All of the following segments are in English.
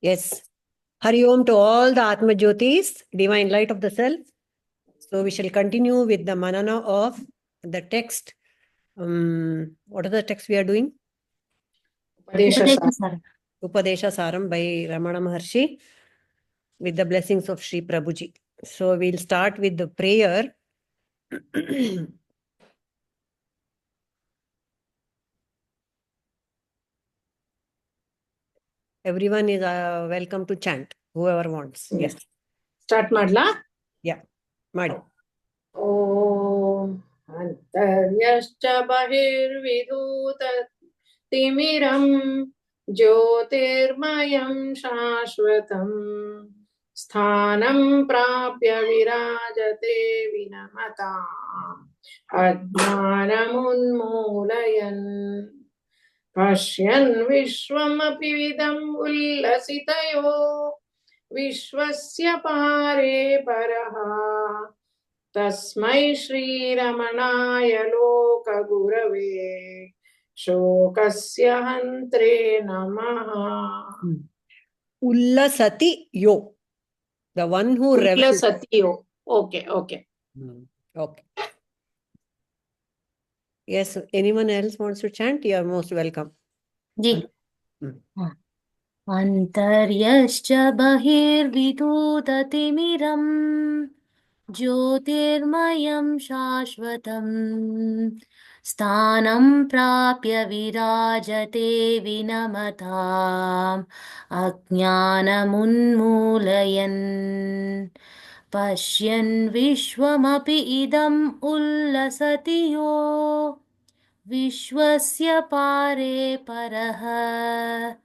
Yes. Hari Om to all the Atma Jyotis, divine light of the self. So we shall continue with the manana of the text. What are the texts we are doing? Upadesa Saram by Ramana Maharshi with the blessings of Sri Prabhuji. So we'll start with the prayer. Everyone is welcome to chant, whoever wants. Yes. Start madla? Yeah. Madi. Om Antaryascha Bahirvidhuta Timiram Jyotirmayam Shashvatam Sthanam Prapya Virajate Vinamata Ajnanamunmulayan Pashyan Vishwamapi Vidam Ullasitayo Vishwasya Pare Paraha Tasmai Shri Ramanaya Loka Gurave Shokasya Hantre Namaha. Ullasati yo. The one who revels. Ullasati yo. Okay. Okay. Yes, anyone else wants to chant? You are most welcome. Ji. Antaryascha bahirvidhutatimiram Jyotirmayam shashvatam Sthanam prapya virajate vinamatam Ajnanamunmulayan Pashyan vishwamapi idam ullasatiyo Vishwasya pare paraha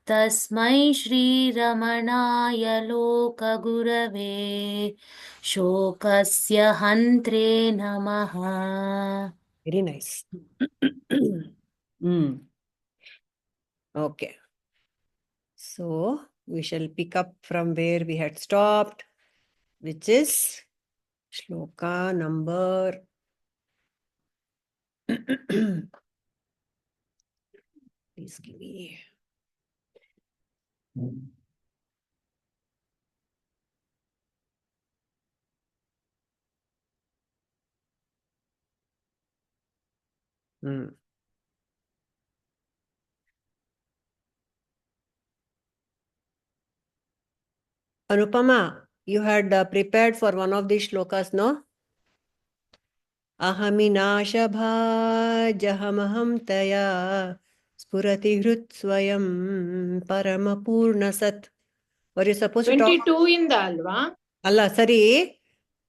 Tasmai Shri Ramanaya Loka Gurave Shokasya Hantre Namaha. Very nice. Okay. So we shall pick up from where we had stopped, which is shloka number please give me. Anupama, you had prepared for one of these shlokas, no? Ahaminashabha jahamaham taya spurati hrut swayam paramapurnasat. Were you supposed to talk? 22 in the alva. Allah, sorry.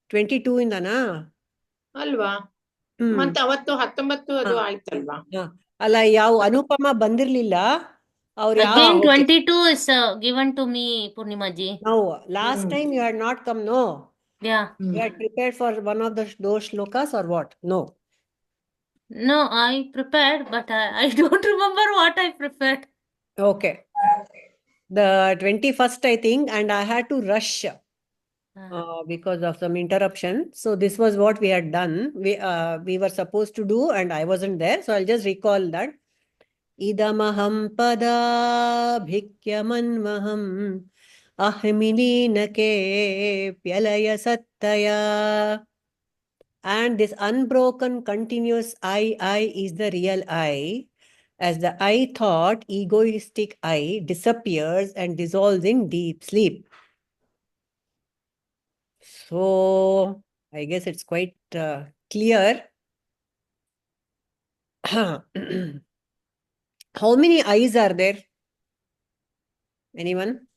22 in the na? Alva. Manta avattu 19 adu aitalva. Alla yav Anupama bandirlilla. Again 22 is given to me, Purnima ji. No, last time you had not come, no? Yeah. You had prepared for one of those shlokas or what? No. No, I prepared, but I don't remember what I prepared. Okay. The 21st, I think, and I had to rush because of some interruption. So this was what we had done. We were supposed to do, and I wasn't there. So I'll just recall that. Idamaham pada bhikyamanmaham ahmilinake pyalaya sattaya. And this unbroken continuous I is the real I. As the I thought, egoistic I disappears and dissolves in deep sleep. So, I guess it's quite clear. How many I's are there? Anyone?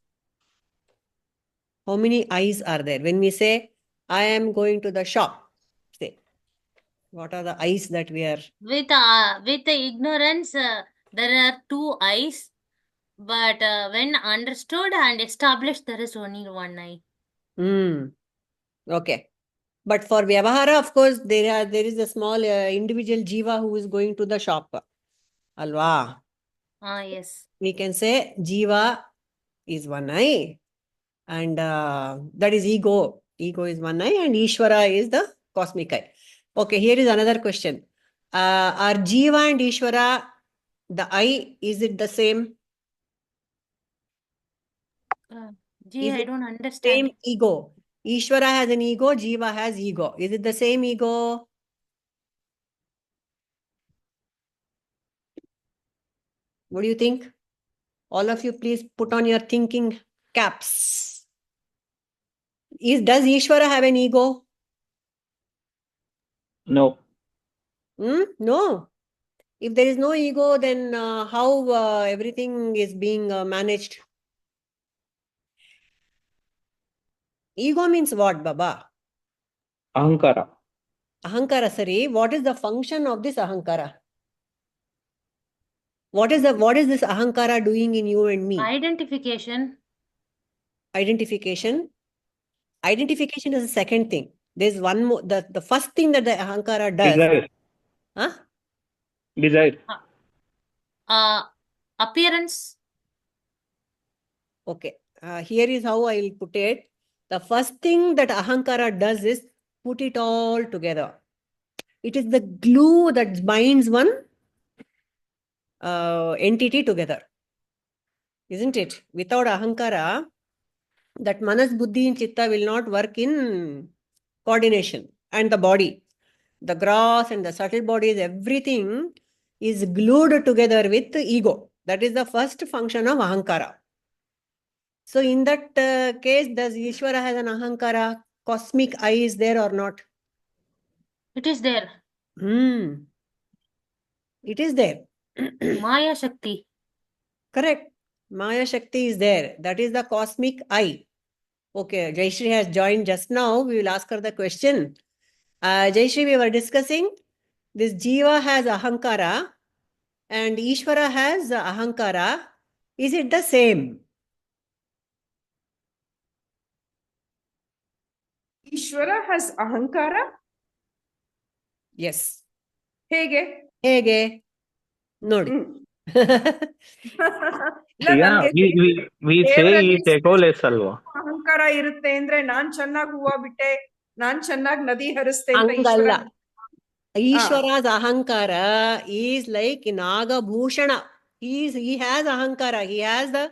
How many I's are there? When we say, I am going to the shop, say, what are the I's that we are? With the ignorance, there are 2 I's. But when understood and established, there is only 1 I. Okay. But for Vyavahara, of course, there is a small individual Jiva who is going to the shop. Alva. Yes. We can say Jiva is 1 I. And that is ego. Ego is 1 I and Ishvara is the cosmic I. Okay, here is another question. Are Jiva and Ishvara, the I, is it the same? Gee, Is I it don't same understand. ego? Ishvara has an ego, Jiva has ego. Is it the same ego? What do you think? All of you, please put on your thinking caps. Does Ishvara have an ego? No. No. If there is no ego, then how everything is being managed? Ego means what, Baba? Ahankara. Ahankara, sorry. What is the function of this ahankara? What is this ahankara doing in you and me? Identification. Identification. Identification is the second thing. There's one more. The first thing that the ahankara does. Desire. Huh? Desire. Appearance. Okay. Here is how I will put it. The first thing that ahankara does is put it all together. It is the glue that binds one entity together. Isn't it? Without ahankara, that manas, buddhi and chitta will not work in coordination. And the body, the gross and the subtle bodies, everything is glued together with the ego. That is the first function of ahankara. So in that case, does Ishvara has an ahankara? Cosmic eye is there or not? It is there. It is there. Maya Shakti. Correct. Maya Shakti is there. That is the cosmic eye. Okay, Jayashree has joined just now. We will ask her the question. Jayashree, we were discussing this Jiva has ahankara and Ishvara has ahankara. Is it the same? Ishvara has ahankara? Yes. Hege? Hege. Nodi. Yeah, we say it ecoless alva. ಅಹಂಕಾರ ಇರುತ್ತೆ ಅಂದ್ರೆ ನಾನ್ ಚೆನ್ನಾಗಿ ಹೂವ ಬಿಟ್ಟೆ ನಾನ್ ಚೆನ್ನಾಗಿ ನದಿ ಹರಿಸ್ತೆ ಅಂತ Angalla. Ishvara's ahankara is like Nagabhushana. He has ahankara. He has the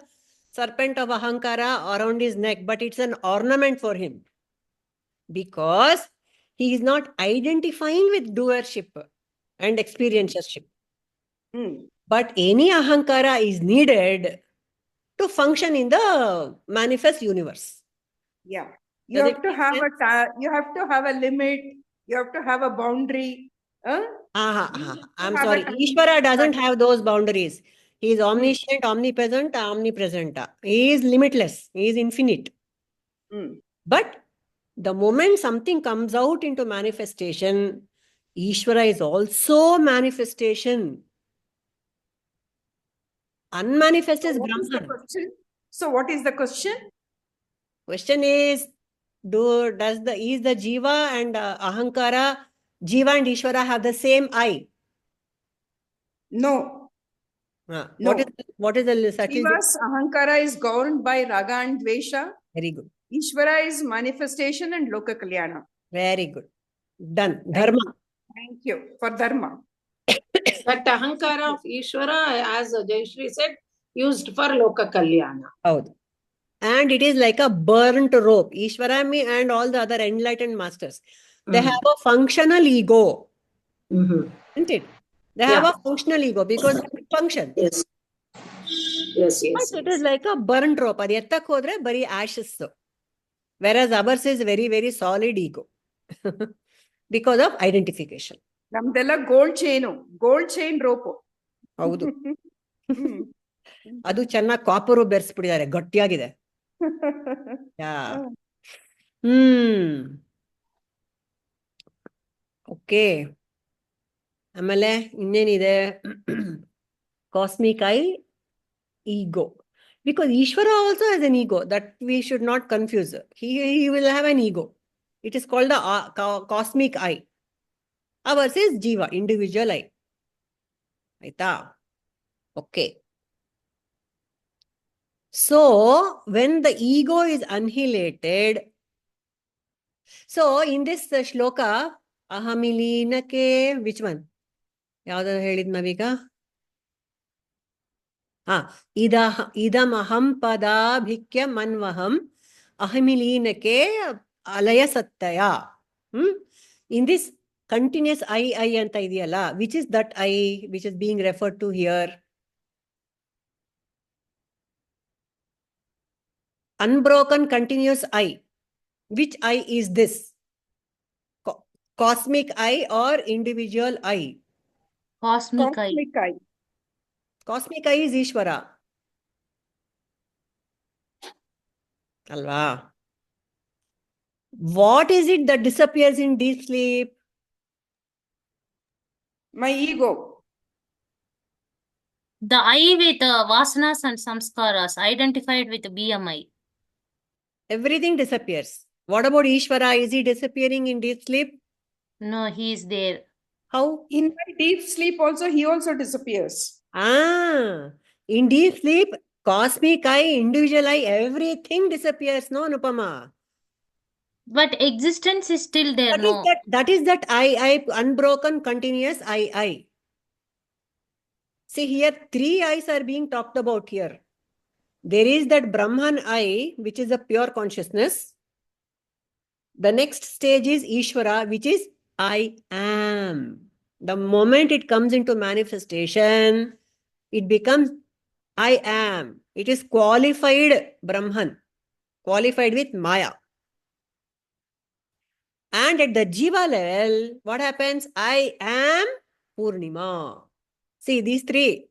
serpent of ahankara around his neck, but it's an ornament for him. Because he is not identifying with doership and experiencership. But any ahankara is needed to function in the manifest universe. Yeah. You have to have a limit. You have to have a boundary. I'm sorry. Ishvara doesn't have those boundaries. He is omniscient, omnipresent, omnipresent. He is limitless. He is infinite. But the moment something comes out into manifestation, Ishvara is also manifestation. Unmanifest is Brahman. So what is the question? Question is, is the Jiva and Ahankara, Jiva and Ishvara have the same eye? No. No. What is the subtle? Jiva's Ahankara is governed by Raga and Dvesha. Very good. Ishvara is manifestation and Loka Kalyana. Very good. Done. Dharma. Thank you for Dharma. That ahankara of Ishvara, as Jayashree said, used for Loka Kalyana. And it is like a burnt rope. Ishvara and all the other enlightened masters, they have a functional ego. Isn't it? They have a functional ego because they function. Yes. But it is like a burnt rope. Adi ettak hodre bari ashes. Whereas ours is very, very solid ego. Because of identification. Namdella gold chain rope. ಹೌದು. ಅದು ಚೆನ್ನಾಗಿ copper ಬೆರೆಸ್ಬಿಟ್ಟಿದ್ದಾರೆ, ಗಟ್ಟಿಯಾಗಿದೆ. Okay. ಆಮೇಲೆ ಇನ್ನೇನಿದೆ? Cosmic I, ego. Because Ishvara also has an ego that we should not confuse. He will have an ego. It is called the cosmic eye. Ours is Jiva, individual eye. Aita? Okay. So, when the ego is annihilated, so in this shloka, ahamilinake, which one? Yavada helid navika? idamaham padabhikya manvaham ahamilinake alaya sattaya. In this continuous I anta idiyala, which is that I which is being referred to here? Unbroken continuous I. Which I is this? Cosmic I or individual I? Cosmic eye. Cosmic eye. Cosmic I is Ishvara. Alva. What is it that disappears in deep sleep? My ego. The eye with vasanas and samskaras identified with BMI. Everything disappears. What about Ishvara? Is he disappearing in deep sleep? No, he is there. How? In my deep sleep also, he also disappears. In deep sleep, cosmic I, individual I, everything disappears. No, Nupama. But existence is still there, no? That is that I, unbroken, continuous I. See here, three I's are being talked about here. There is that Brahman I, which is a pure consciousness. The next stage is Ishvara, which is I am. The moment it comes into manifestation, it becomes I am. It is qualified Brahman, qualified with Maya. And at the Jiva level, what happens? I am Purnima. See, these three.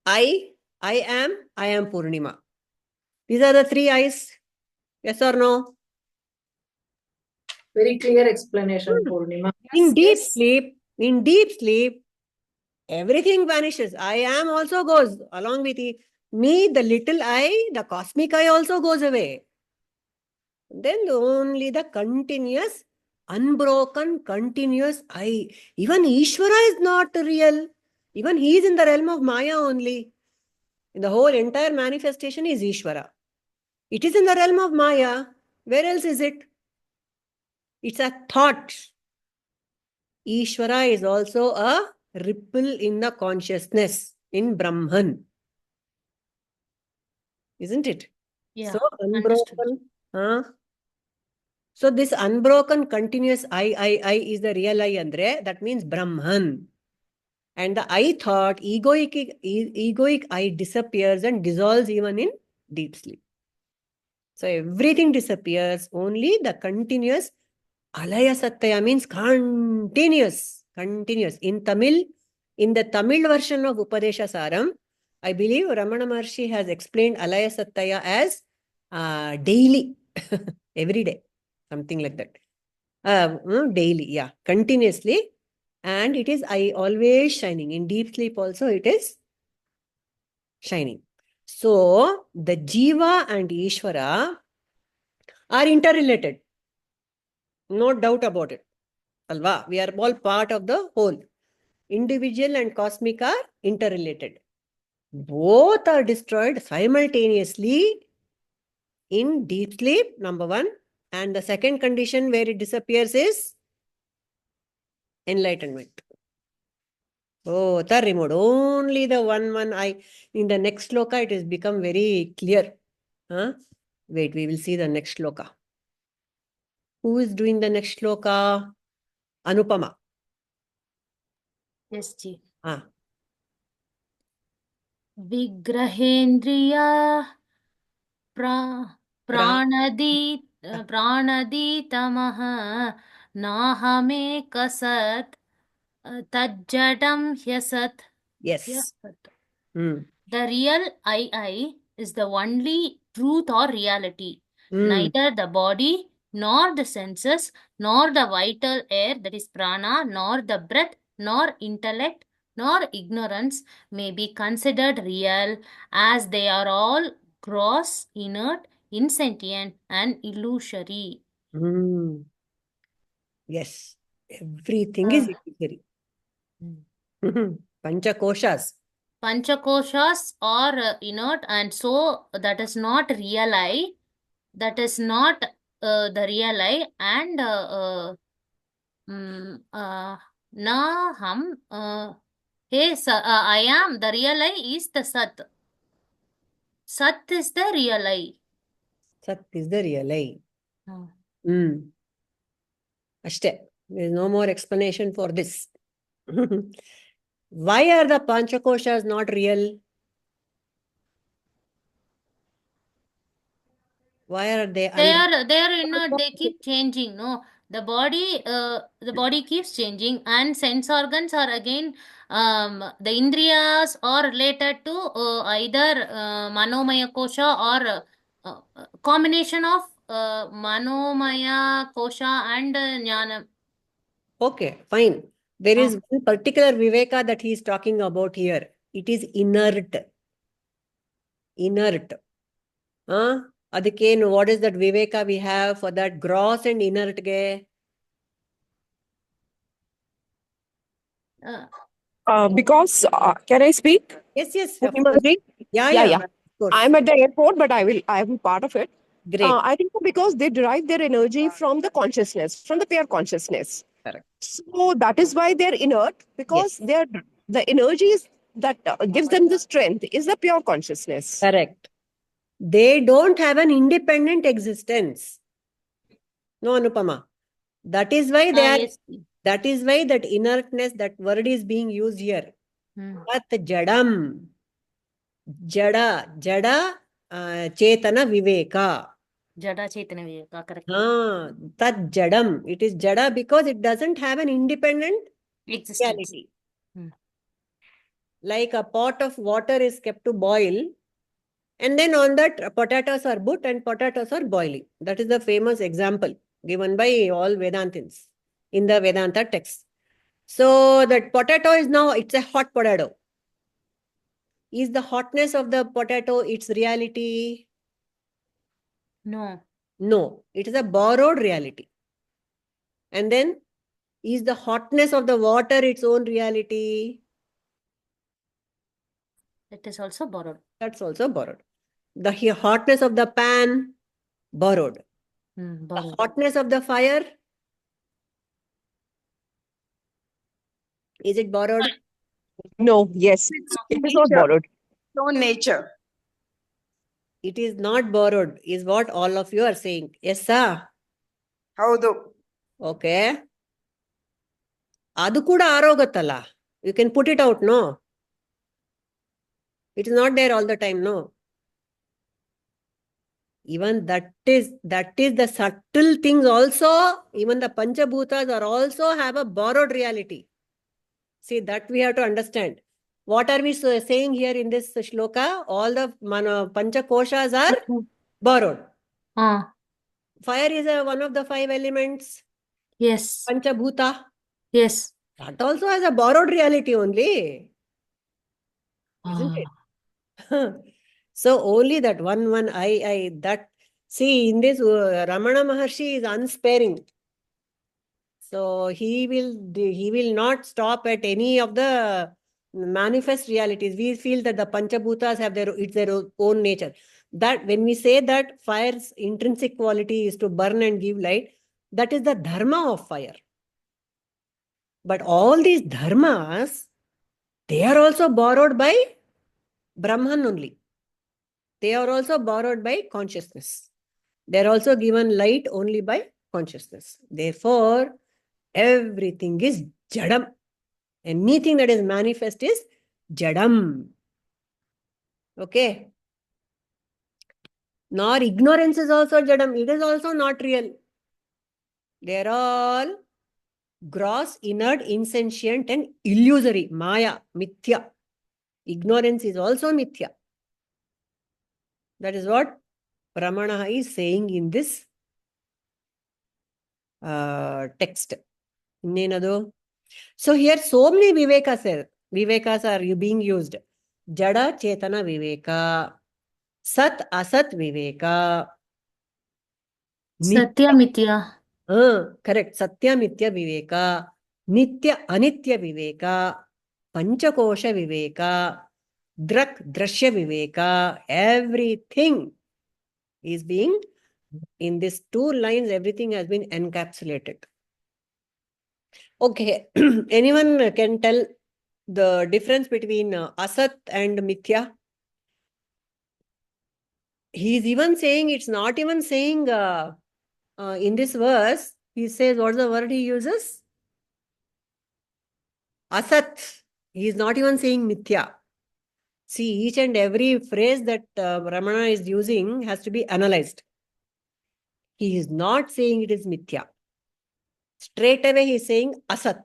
I am Purnima. These are the three I's. Yes or no? Very clear explanation, Purnima. In deep sleep, everything vanishes. I am also goes along with me, the little I, the cosmic I also goes away. Then only the continuous, unbroken, continuous I. Even Ishvara is not real. Even he is in the realm of Maya only. The whole entire manifestation is Ishvara. It is in the realm of Maya. Where else is it? It's a thought. Ishvara is also a ripple in the consciousness, in Brahman. Isn't it? Yeah, So understood. unbroken. So this unbroken continuous I is the real I andre. That means Brahman. And the I thought, egoic I disappears and dissolves even in deep sleep. So everything disappears, only the continuous alaya Sattayā means continuous. In Tamil, in the Tamil version of Upadesa Saram, I believe Ramana Maharshi has explained alaya Sattayā as daily, every day, something like that. Daily, yeah, continuously. And it is I always shining. In deep sleep also it is shining. So the Jiva and Ishvara are interrelated. No doubt about it. Alva, we are all part of the whole. Individual and cosmic are interrelated. Both are destroyed simultaneously in deep sleep, number one. And the second condition where it disappears is enlightenment. Oh, the remote. Only the one I. In the next sloka, it has become very clear. Wait, we will see the next sloka. Who is doing the next sloka? Anupama. Yes, Ji. Vigrahendriya prāṇadhītamaḥ Nāhameka sattajjaḍaṃ hyasat. Yes. Hyasat. Hmm. The real I is the only truth or reality. Neither the body, nor the senses, nor the vital air, that is prana, nor the breath, nor intellect, nor ignorance may be considered real, as they are all gross, inert, insentient, and illusory. Yes. Everything is illusory. Panchakoshas. Panchakoshas are inert, and so that is not real I. That is not the real I. And Nāhameka Hey, I am, the real I is the Sat. Sat is the real I. Sat is the real I. Oh. Ashte. There is no more explanation for this. Why are the Panchakoshas not real? Why are they They are inert, they keep changing, no? The body keeps changing, and sense organs are again, the indriyas are related to either manomaya kosha or combination of manomaya kosha and jnana. Okay, fine. There is one particular viveka that he is talking about here. It is inert. Inert. Adikenu, what is that viveka we have for that gross and inert ge? Because can I speak? Yes, of course. Himaji? Yeah. Of course. I'm at the airport, but I am part of it. Great. I think because they derive their energy from the consciousness, from the pure consciousness. Correct. So that is why they're inert, because the energies that gives them the strength is the pure consciousness. Correct. They don't have an independent existence. No, Anupama. That is why they are. Yes. That is why that inertness, that word is being used here. Sattajjaḍaṃ. Jada chetana viveka. Jada Chaitanya Viveka, correct. Sattajjaḍaṃ. It is jada because it doesn't have an independent Existence. reality. Like a pot of water is kept to boil, and then on that potatoes are put and potatoes are boiling. That is the famous example given by all Vedantins in the Vedanta text. So that potato is now, it's a hot potato. Is the hotness of the potato its reality? No. No, it is a borrowed reality. And then, is the hotness of the water its own reality? It is also borrowed. That's also borrowed. The hotness of the pan, borrowed. Borrowed. The hotness of the fire, is it borrowed? No, yes. It is not borrowed. No nature. It is not borrowed, is what all of you are saying. Yes, sir. Haudu. Okay. Adu kuda arogattala. You can put it out, no? It is not there all the time, no? Even that is the subtle things also. Even the Panchabhutas are also have a borrowed reality. See, that we have to understand. What are we saying here in this shloka? All the Panchakoshas are borrowed. Fire is one of the 5 elements. Yes. Panchabhuta. Yes. That also has a borrowed reality only. Isn't it? So only that one I that, see, in this Ramana Maharshi is unsparing. So he will not stop at any of the manifest realities. We feel that the Panchabhutas have their own nature. That when we say that fire's intrinsic quality is to burn and give light, that is the dharma of fire. But all these dharmas, they are also borrowed by Brahman only. They are also borrowed by consciousness. They are also given light only by consciousness. Therefore, everything is jadam. Anything that is manifest is jadam. Okay. Nor ignorance is also jadam. It is also not real. They are all gross, inert, insentient and illusory. Maya, mithya. Ignorance is also mithya. That is what Pramana is saying in this text. So here so many vivekas are being used. Jada Chetana Viveka, Sat Asat Viveka, Satya Mithya. Correct. Satya Mithya Viveka, Nitya Anitya Viveka, Panchakosha Viveka, Drak Drashya Viveka. Everything is being, in these 2 lines, everything has been encapsulated. Okay. Anyone can tell the difference between asat and mithya. He is even saying, it's not even saying in this verse, he says, what's the word he uses? Asat. He is not even saying mithya. See, each and every phrase that Ramana is using has to be analyzed. He is not saying it is mithya. Straight away he is saying asat.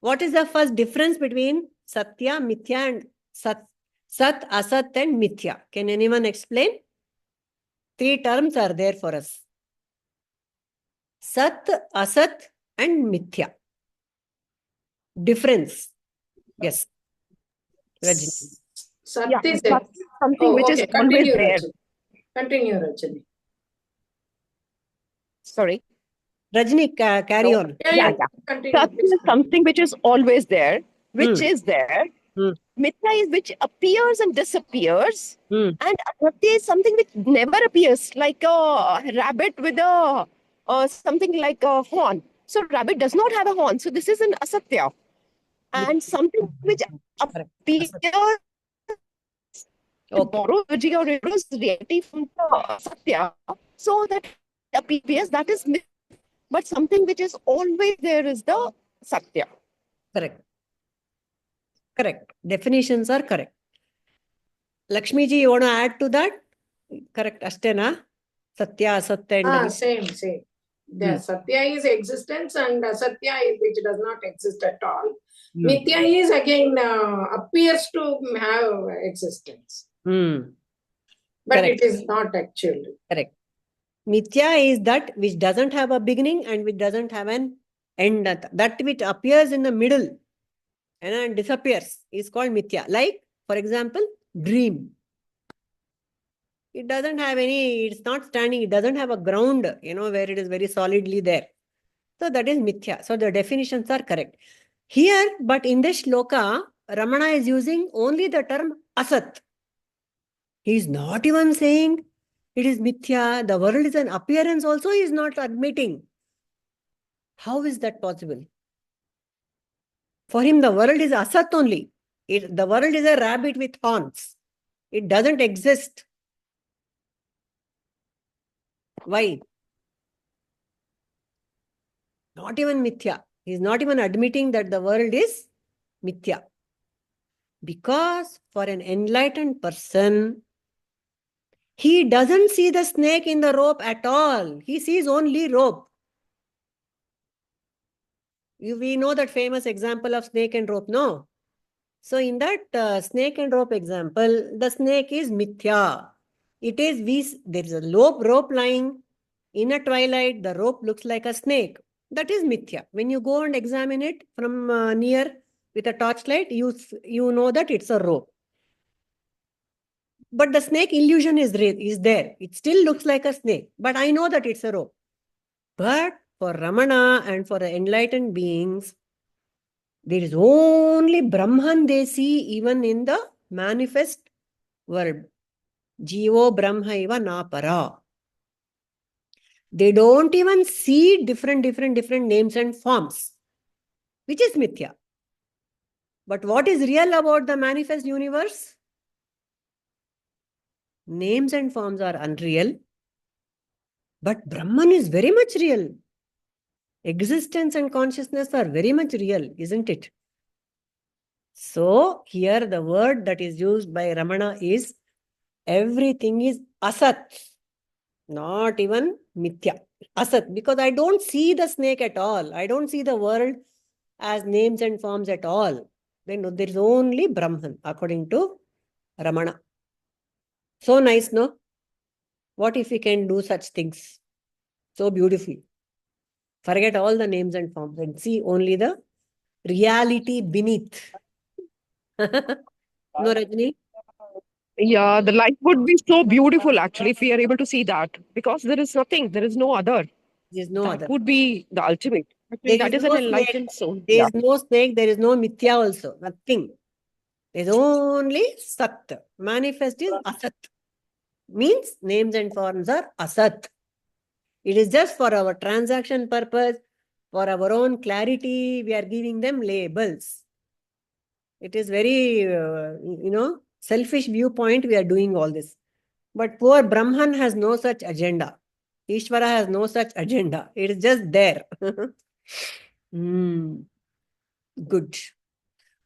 What is the first difference between satya, mithya and sat? Sat, asat and mithya. Can anyone explain? 3 terms are there for us. Sat, asat and mithya. Difference. Yes. Rajni. Sat Yeah, is Sat is something which is okay. always Continue, there. Rajani. Continue, Rajani. Sorry. Rajni, carry on. Yeah. Continue. Sat Please is something which is always there, which Hmm. is there. Hmm. Mithya is which appears and disappears. Hmm. And asatya is something which never appears, like a rabbit with a something like a horn. So rabbit does not have a horn. So this is an asatya. And something which Correct. appears Okay. borrow energy or borrows reality from the satya, so that appears, that is myth. But something which is always there is the satya. Correct. Correct. Definitions are correct. Lakshmi ji, you want to add to that? Correct. Ashtena? Satya, asatya and Same. The Satya is existence and Satya is which does not exist at all. Mithya is again appears to have existence. But Correct. it is not actually. Correct. Mithya is that which doesn't have a beginning and which doesn't have an end. That which appears in the middle and disappears is called mithya. Like, for example, dream. It doesn't have any, it's not standing, it doesn't have a ground, where it is very solidly there. So that is mithya. So the definitions are correct. Here, but in this shloka, Ramana is using only the term asat. He is not even saying it is mithya. The world is an appearance also he is not admitting. How is that possible? For him, the world is asat only. The world is a rabbit with horns. It doesn't exist. Why? Not even mithya. He is not even admitting that the world is mithya. Because for an enlightened person, he doesn't see the snake in the rope at all. He sees only rope. We know that famous example of snake and rope, no? So in that snake and rope example, the snake is mithya. It is, there is a rope lying in a twilight, the rope looks like a snake. That is mithya. When you go and examine it from near with a torchlight, you know that it's a rope. But the snake illusion is there. It still looks like a snake, but I know that it's a rope. But for Ramana and for the enlightened beings, there is only Brahman they see even in the manifest world. Jivo Brahma iva napara. They don't even see different names and forms, which is mithya. But what is real about the manifest universe? Names and forms are unreal, but Brahman is very much real. Existence and consciousness are very much real, isn't it? So here the word that is used by Ramana is everything is asat, not even mithya. Asat, because I don't see the snake at all. I don't see the world as names and forms at all. Then there is only Brahman, according to Ramana. So nice, no? What if we can do such things so beautifully? Forget all the names and forms and see only the reality beneath. No, Rajni? Yeah, the life would be so beautiful actually if we are able to see that, because there is nothing, there is no other. There is no That other. would be the ultimate. There That is is no an snake. enlightened soul. There Yeah. is no snake, there is no mithya also. Nothing. There is only Sat. Manifest is Asat. Means names and forms are Asat. It is just for our transaction purpose, for our own clarity, we are giving them labels. It is very, selfish viewpoint we are doing all this. But poor Brahman has no such agenda. Ishvara has no such agenda. It is just there. Good.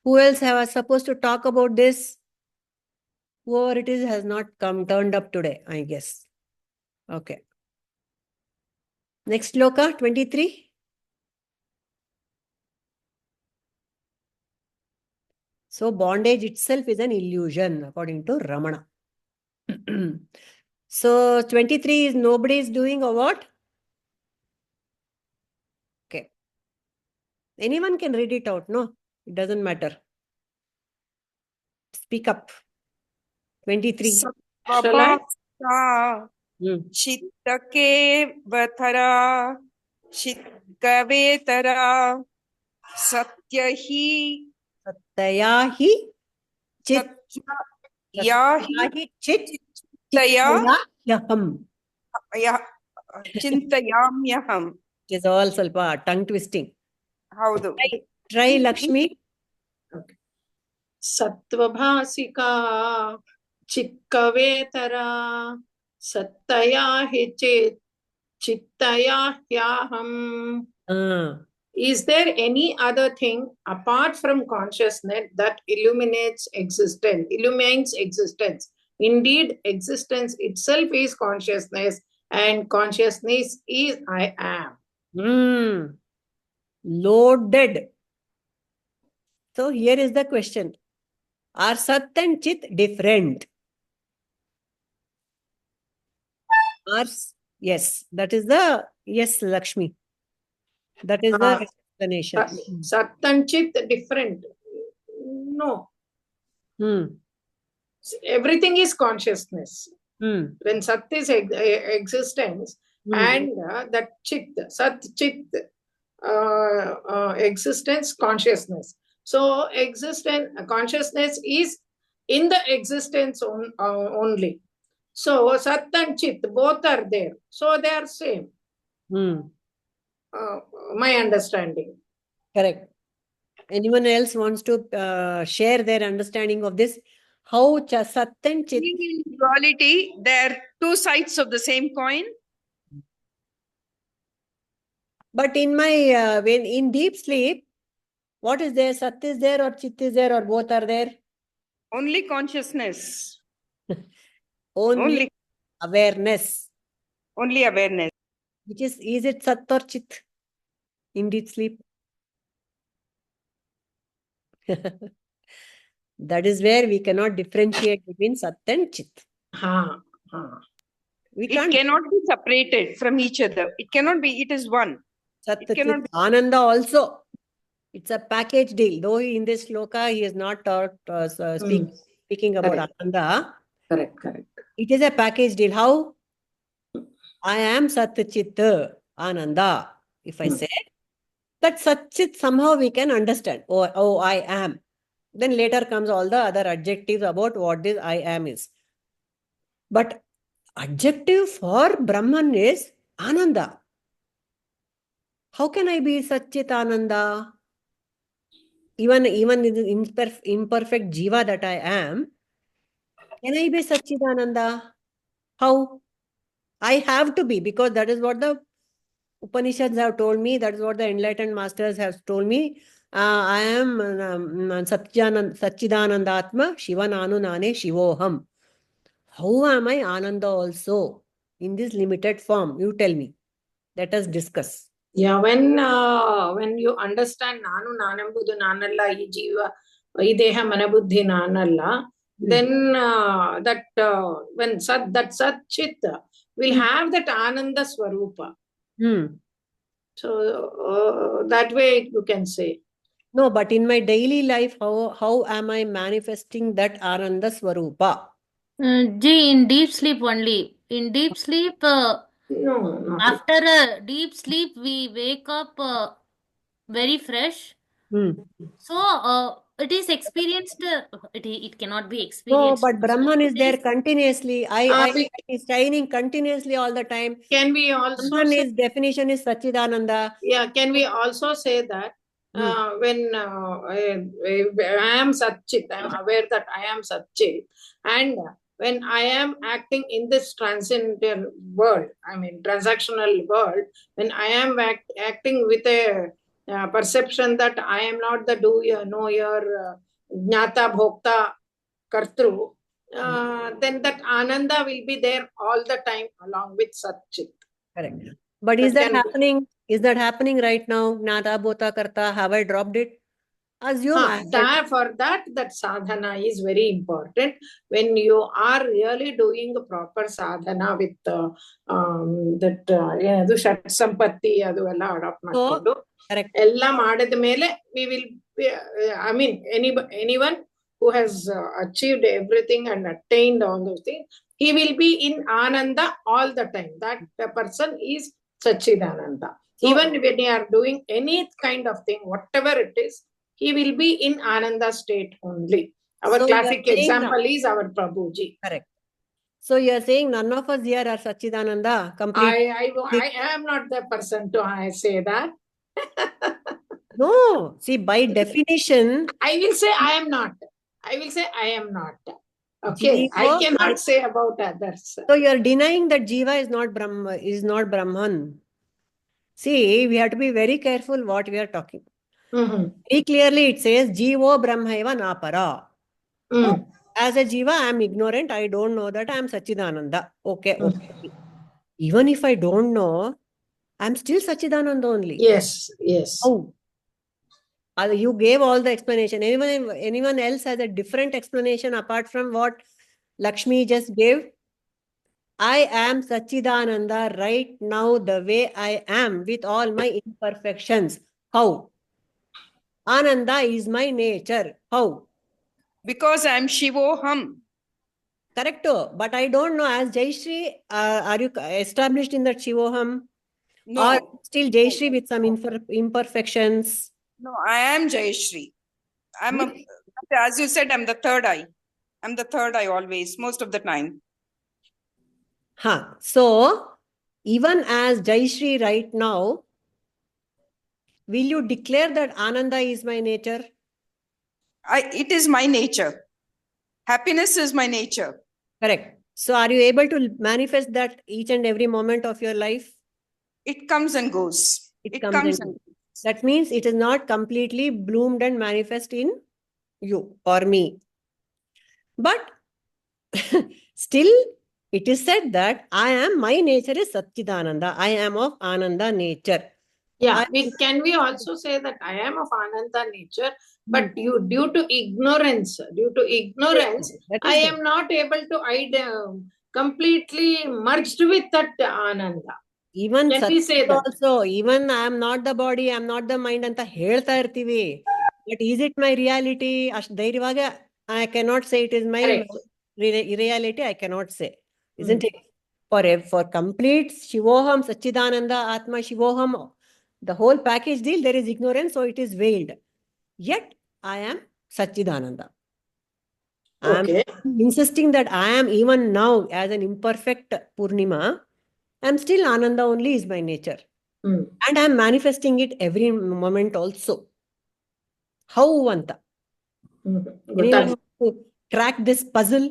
Who else was supposed to talk about this? Whoever it is has not turned up today, I guess. Okay. Next sloka, 23. So bondage itself is an illusion, according to Ramana. So 23 is nobody is doing or what? Okay. Anyone can read it out, no? It doesn't matter. Speak up. 23. Sattvaڀāsikā, citkvavetarā, citkvavetarā, Sattayā hi cittayā hyaham. Chintayāmyaham. It is all ಸ್ವಲ್ಪ tongue twisting. Haudu. Try Lakshmi. Sattvabhāsikā, citkvavetarā, Sattayā hi ciccittayā hyaham. Is there any other thing apart from consciousness that illumines existence? Indeed, existence itself is consciousness, and consciousness is I am. Loaded. So here is the question. Are Sat and Chit different? Yes, that is the, yes, Lakshmi. That is the explanation. Sat and Chit different? No. Everything is consciousness. When Sat is existence and that Chit, Sat Chit, existence, consciousness. So consciousness is in the existence only. So Sat and Chit both are there. So they are same. My understanding. Correct. Anyone else wants to share their understanding of this? How Sat and Chit? In duality, they are two sides of the same coin. But in my when in deep sleep, what is there? Sat is there or Chit is there or both are there? Only consciousness. Only awareness. Only awareness. Which is it Sat or Chit in deep sleep? That is where we cannot differentiate between Sat and Chit. It cannot be separated from each other. It cannot be, it is one. Sat, It cannot be. Ananda also. It's a package deal. Though in this sloka he is not speaking about Ananda. Correct. It is a package deal. How? I am Sat Chit Ananda. If I say that Sat Chit, somehow we can understand. Oh, I am. Then later comes all the other adjectives about what this I am is. But adjective for Brahman is Ananda. How can I be Satchit Ananda? Even in the imperfect jiva that I am, can I be Satchidananda? How? I have to be, because that is what the Upanishads have told me. That is what the enlightened masters have told me. I am Satchidanandatma Shivananu Nane Shivoham. How am I Ananda also in this limited form? You tell me. Let us discuss. Yeah, when you understand Nanu Nanambudu Nanalla I Jiva I Deha Manabuddhi Nanalla, then when that Sat Chit will have that Ananda Swarupa. So that way you can say. No, but in my daily life, how am I manifesting that Ananda Swarupa? In deep sleep only. In deep sleep, No. After a deep sleep, we wake up very fresh. So it is experienced. It cannot be No, experienced. but Brahman is there It is- continuously. I is shining continuously all the time. Can we also Brahman say, is definition is Satchidananda. yeah, can we also say that when I am Satchit, I am aware that I am Satchit, and when I am acting in this transcendental world, I mean transactional world, when I am acting with a perception that I am not the doer, knower, jnata, bhokta, kartru, then that Ananda will be there all the time along with Satchit. Correct. But is that happening? Is that happening right now? Gnata, bhota, karta, have I dropped it? Assume for that sadhana is very important. When you are really doing the proper sadhana with Shat Sampatti, adu ella adopt ಮಾಡ್ಕೊಂಡು ಎಲ್ಲ ಮಾಡಿದ ಮೇಲೆ we will I mean anyone who has achieved everything and attained all those things, he will be in Ananda all the time. That person is Satchidananda. Even when you are doing any kind of thing, whatever it is, he will be in Ananda state only. Our classic example is our Prabhuji. Correct. So you are saying none of us here are Satchidananda? Complete. I am not the person to say that. No. See, by definition, I will say I am not. I will say I am not. Okay. I cannot say about others. So you are denying that Jiva is not Brahman. See, we have to be very careful what we are talking. Very clearly it says Jivo Brahmaiva Napara. As a Jiva, I am ignorant. I don't know that I am Satchidananda. Okay. Even if I don't know, I am still Satchidananda only. Yes. Oh. You gave all the explanation. Anyone else has a different explanation apart from what Lakshmi just gave? I am Satchidananda right now the way I am with all my imperfections. How? Ananda is my nature. How? Because I am Shivoham. Correct. But I don't know, as Jayashri, are you established in that Shivoham? No. Or still Jayashri with some imperfections? No, I am Jayashri. As you said, I'm the third eye. I'm the third eye always, most of the time. So, even as Jayashri right now, will you declare that Ananda is my nature? It is my nature. Happiness is my nature. Correct. So, are you able to manifest that each and every moment of your life? It comes and goes. It comes and goes. That means it is not completely bloomed and manifest in you or me. But still, it is said that my nature is Satchidananda. I am of Ananda nature. Yeah, can we also say that I am of Ananda nature, but due to ignorance, I am not able to completely merged with that Ananda. Even can we say that? Also, even I am not the body, I am not the mind anta ಹೇಳ್ತಾ ಇರ್ತೀವಿ. But is it my reality? ಅಷ್ಟು ಧೈರ್ಯವಾಗಿ I cannot say it is my reality. I cannot say. Isn't it? For complete Shivoham, Satchidananda, Atma, Shivoham, the whole package deal, there is ignorance, so it is veiled. Yet, I am Satchidananda. I am insisting that I am even now as an imperfect Purnima, I am still Ananda only is my nature. And I am manifesting it every moment also. How, Anta? Anyone want to crack this puzzle?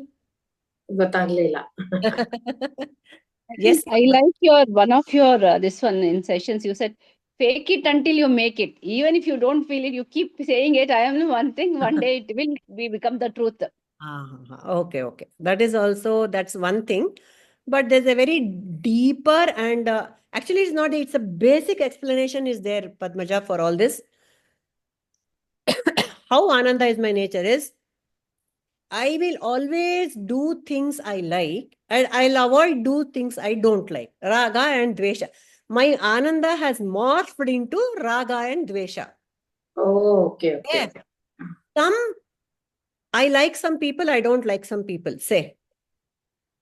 Yes, I like one of your this one in sessions. You said, fake it until you make it. Even if you don't feel it, you keep saying it. I am one thing. One day it will become the truth. Okay. That is also, that's one thing. But there's a very deeper and actually it's a basic explanation is there, Padmaja, for all this. How Ananda is my nature is, I will always do things I like and I'll avoid do things I don't like. Raga and Dvesha. My Ananda has morphed into Raga and Dvesha. Okay. I like some people, I don't like some people. Say,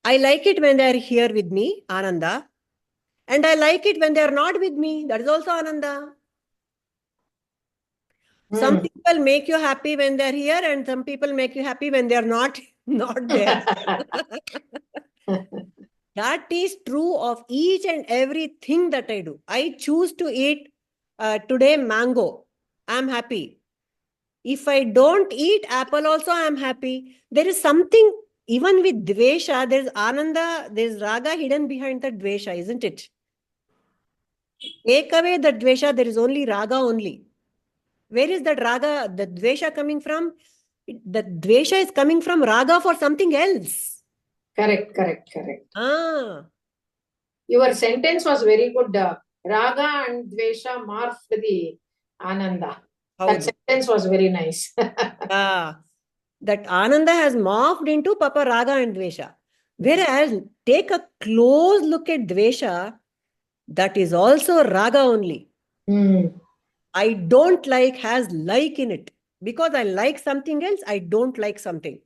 I like it when they are here with me, Ananda. And I like it when they are not with me. That is also Ananda. Some people make you happy when they are here, and some people make you happy when they are not there. That is true of each and everything that I do. I choose to eat today mango. I'm happy. If I don't eat apple also, I'm happy. There is something, even with dvesha, there's ananda, there's raga hidden behind the dvesha, isn't it? Take away the dvesha, there is only raga only. Where is that raga, the dvesha coming from? The dvesha is coming from raga for something else. Correct. Ah, Your sentence was very good. Raga and Dvesha morphed the Ananda. That howdu. sentence was very nice. Ah, that ananda has morphed into Papa Raga and Dvesha. Whereas, take a close look at Dvesha, that is also Raga only. I don't like has like in it. Because I like something else, I don't like something.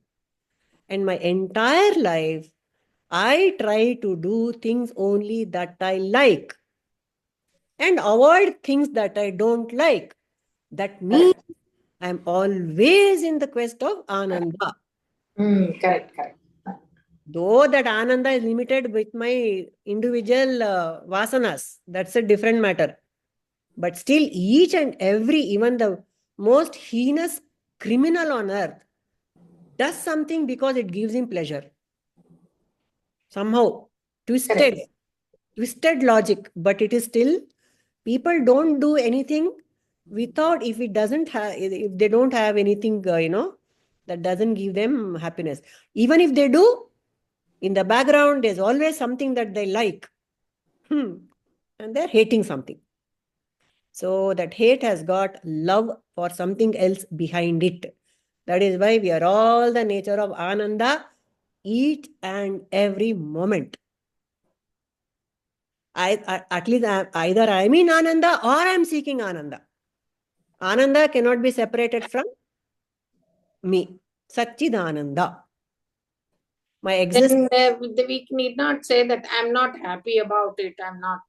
And my entire life, I try to do things only that I like and avoid things that I don't like. That means I'm always in the quest of Ananda. Correct. Though that Ananda is limited with my individual vasanas, that's a different matter. But still, each and every, even the most heinous criminal on earth, does something because it gives him pleasure. Somehow, twisted logic, but it is still, people don't do anything without, if they don't have anything, that doesn't give them happiness. Even if they do, in the background, there's always something that they like. And they're hating something. So that hate has got love for something else behind it. That is why we are all the nature of Ananda, each and every moment. At least either I'm in Ananda or I'm seeking Ananda. Ananda cannot be separated from me. Satchidananda. My existence. Then we need not say that I'm not happy about it. I'm not,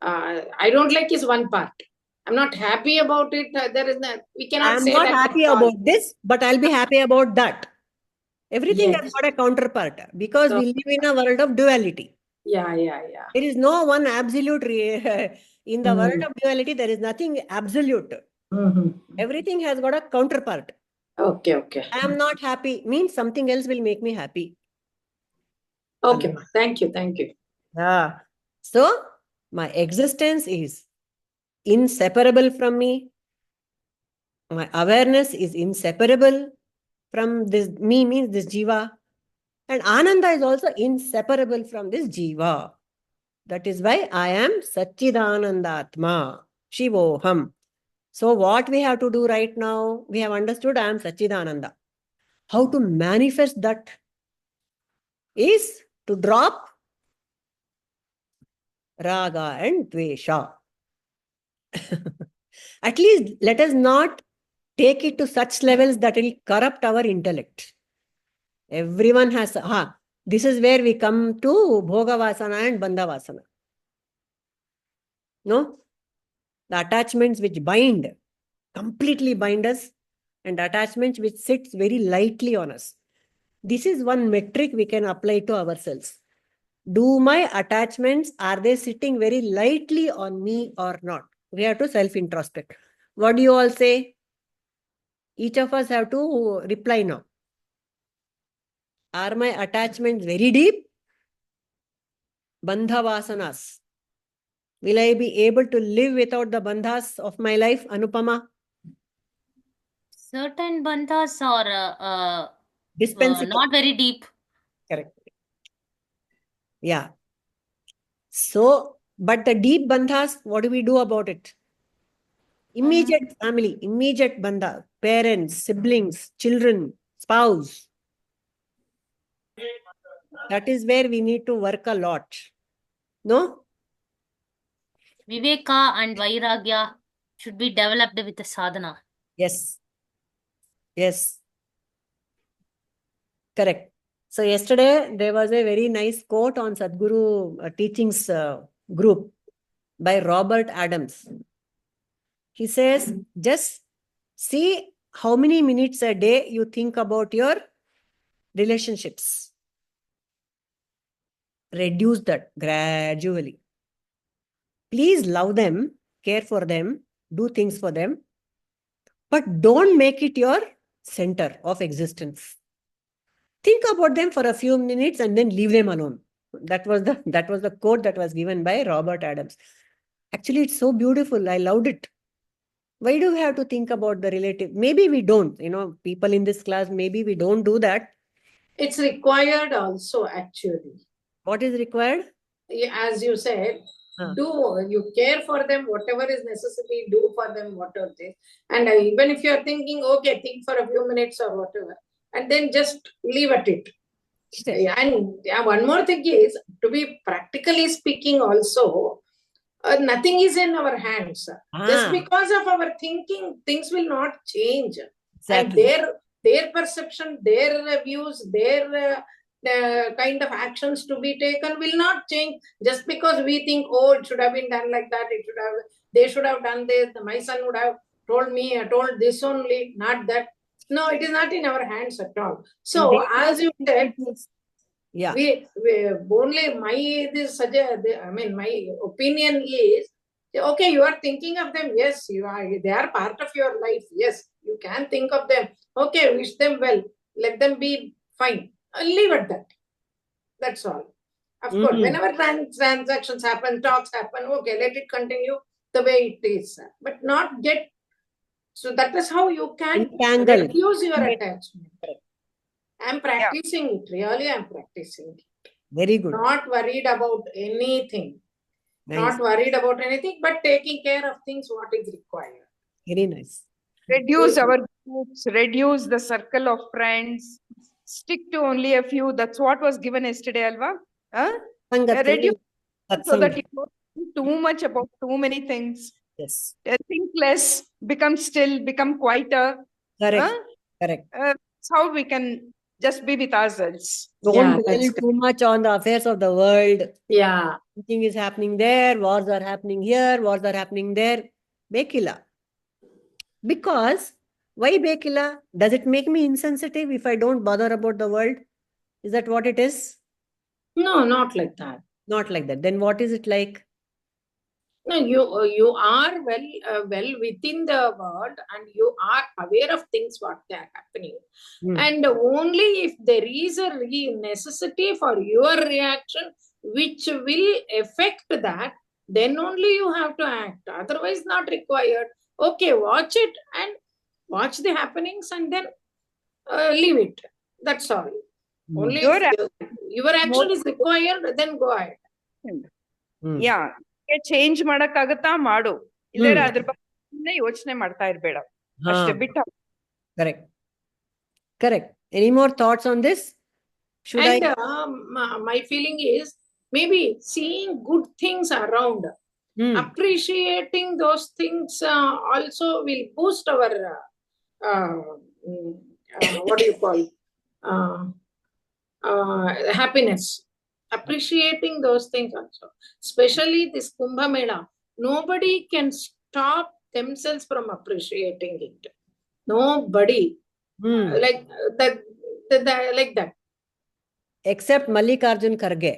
I don't like is one part. I'm not happy about it. There is no, we cannot I'm say not that. happy about this, but I'll be happy about that. Everything Yes. has got a counterpart because we live in a world of duality. Yeah. There is no one absolute. In the world of duality, there is nothing absolute. Everything has got a counterpart. Okay. I am not happy means something else will make me happy. Okay, ma. Thank you. Yeah. So, my existence is inseparable from me. My awareness is inseparable from this me, means this jiva. And Ananda is also inseparable from this jiva. That is why I am Satchidanandatma, Shivoham. So what we have to do right now, we have understood I am Satchidananda. How to manifest that is to drop raga and dvesha. At least let us not take it to such levels that will corrupt our intellect. Everyone has, this is where we come to bhoga vasana and bandha vasana. No? The attachments which bind, completely bind us, and attachments which sits very lightly on us. This is one metric we can apply to ourselves. Do my attachments, are they sitting very lightly on me or not? We have to self-introspect. What do you all say? Each of us have to reply now. Are my attachments very deep? Bandha vasanas. Will I be able to live without the bandhas of my life, Anupama? Certain bandhas are Dispensable. not very deep. Correct. Yeah. So, but the deep bandhas, what do we do about it? Immediate family, immediate bandha, parents, siblings, children, spouse. That is where we need to work a lot. No? Viveka and Vairagya should be developed with the sadhana. Yes. Correct. So yesterday there was a very nice quote on Sadhguru teachings group by Robert Adams. He says, just see how many minutes a day you think about your relationships. Reduce that gradually. Please love them, care for them, do things for them. But don't make it your center of existence. Think about them for a few minutes and then leave them alone. That was the quote that was given by Robert Adams. Actually, it's so beautiful. I loved it. Why do we have to think about the relative? Maybe we don't, people in this class, maybe we don't do that. It's required also, actually. What is required? As you said, you care for them, whatever is necessary, do for them, whatever it is. And even if you are thinking, okay, think for a few minutes or whatever, and then just leave at it. And one more thing is, to be practically speaking also, nothing is in our hands. Just because of our thinking, things will not change. Exactly. And their perception, their views, their kind of actions to be taken will not change just because we think, oh, it should have been done like that, they should have done this, my son would have told me, I told this only, not that. No, it is not in our hands at all. So as you said, we only my opinion is, okay, you are thinking of them, yes, they are part of your life, yes, you can think of them, okay, wish them well, let them be fine, leave at that. That's all. Of course, whenever transactions happen, talks happen, okay, let it continue the way it is, but not get. So that is how you can reduce your attachment. I'm practicing it. Really, I'm practicing it. Very good. Not worried about anything. Nice. Not worried about anything, but taking care of things what is required. Very nice. Reduce our groups, reduce the circle of friends, stick to only a few. That's what was given yesterday, Alva. Reduce so that you don't think too much about too many things. Yes. Think less, become still, become quieter. Correct. Correct. That's how we can just be with ourselves. Don't dwell too much on the affairs of the world. Yeah. Something is happening there, wars are happening here, wars are happening there. Bekila. Because, why Bekila? Does it make me insensitive if I don't bother about the world? Is that what it is? No, not like that. Not like that. Then what is it like? No, you are well within the world and you are aware of things what they are happening. And only if there is a necessity for your reaction which will affect that, then only you have to act. Otherwise not required. Okay, watch it and watch the happenings and then leave it. That's all. Only your action is required, then go ahead. Yeah. Change ಮಾಡಕ್ಕಾಗತ್ತಾ ಮಾಡು ಇಲ್ಲರ ಅದ್ರ ಬಗ್ಗೆ ಯೋಚನೆ ಮಾಡ್ತಾ ಇರ್ಬೇಡ ಅಷ್ಟೇ ಬಿಟ್ಟು correct correct any more thoughts on this my feeling is maybe seeing good things around, appreciating those things also will boost our what do you call happiness. Appreciating those things also, especially this Kumbh Mela, nobody can stop themselves from appreciating it. Nobody like that, except Mallikarjun Kharge.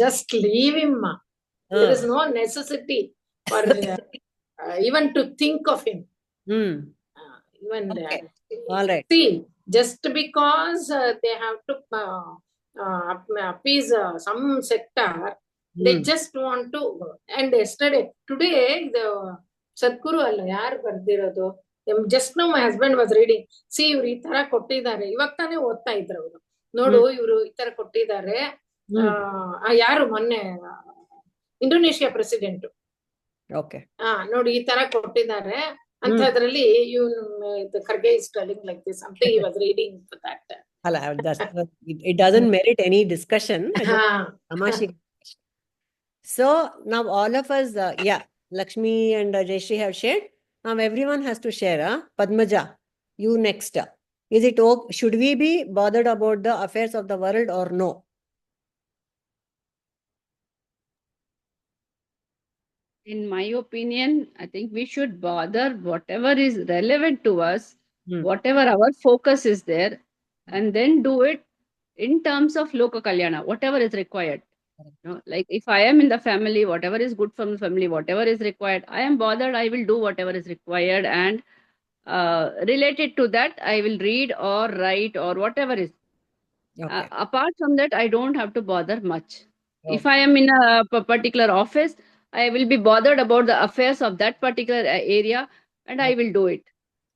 Just leave him. There is no necessity for even to think of him. Even all right. See, just because they have to appease some sector, they just want to. And today the Sadguru alla yaar bardirodu, just now my husband was reading, see iವರು ಈ ತರ ಕೊಟ್ಟಿದ್ದಾರೆ, ಇವಾಗ ತಾನೇ ಓದ್ತಾ ಇದ್ರು ಅವರು, ನೋಡು ಇವರು ಈ ತರ ಕೊಟ್ಟಿದ್ದಾರೆ, ಯಾರು ಮೊನ್ನೆ ಇಂಡೋನೇಷಿಯಾ ಪ್ರೆಸಿಡೆಂಟ್, ನೋಡಿ ಈ ತರ ಕೊಟ್ಟಿದ್ದಾರೆ ಅಂತದ್ರಲ್ಲಿ Kharge is telling like this, something he was reading for that. It doesn't merit any discussion. So now all of us, Lakshmi and Jayashree have shared. Now everyone has to share. Padmaja, you next. Is it okay? Should we be bothered about the affairs of the world or no? In my opinion, I think we should bother whatever is relevant to us, whatever our focus is there, and then do it in terms of Loka Kalyana, whatever is required. Like if I am in the family, whatever is good from the family, whatever is required, I am bothered, I will do whatever is required, and related to that, I will read or write or whatever is. Okay. Apart from that, I don't have to bother much. If Okay. I am in a particular office, I will be bothered about the affairs of that particular area, and I will do it.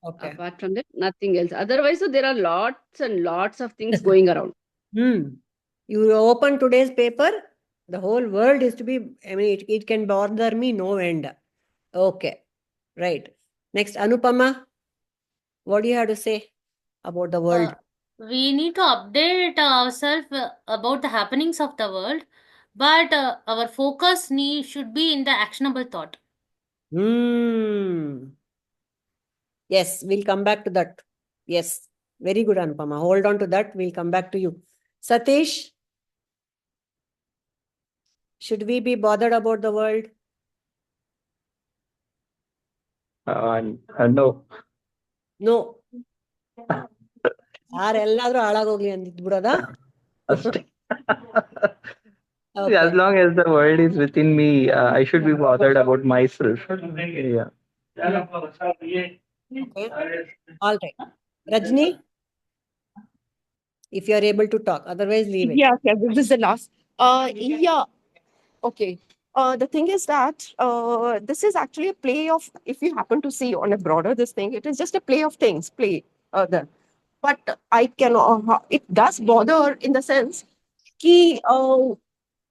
Okay. Apart from that, nothing else. Otherwise, so there are lots and lots of things going around. You open today's paper, the whole world is to be, I mean, it can bother me no end. Okay. Right. Next, Anupama, what do you have to say about the world? We need to update ourselves about the happenings of the world, but our focus should be in the actionable thought. Yes, we'll come back to that. Yes, very good, Anupama. Hold on to that. We'll come back to you. Satish, should we be bothered about the world? No. No. ಯಾರೆಲ್ಲಾದ್ರೂ ಹಾಳಾಗೋಗ್ಲಿ ಅಂದಿದ್ ಬಿಡೋದಾ? Okay. As long as the world is within me, I should be bothered about myself. Yeah. Okay. All right. Rajni, if you are able to talk, otherwise leave it. Yeah, this is the last. Yeah. Okay. The thing is that this is actually a play of, if you happen to see on a broader this thing, it is just a play of things, but I can, it does bother in the sense ki,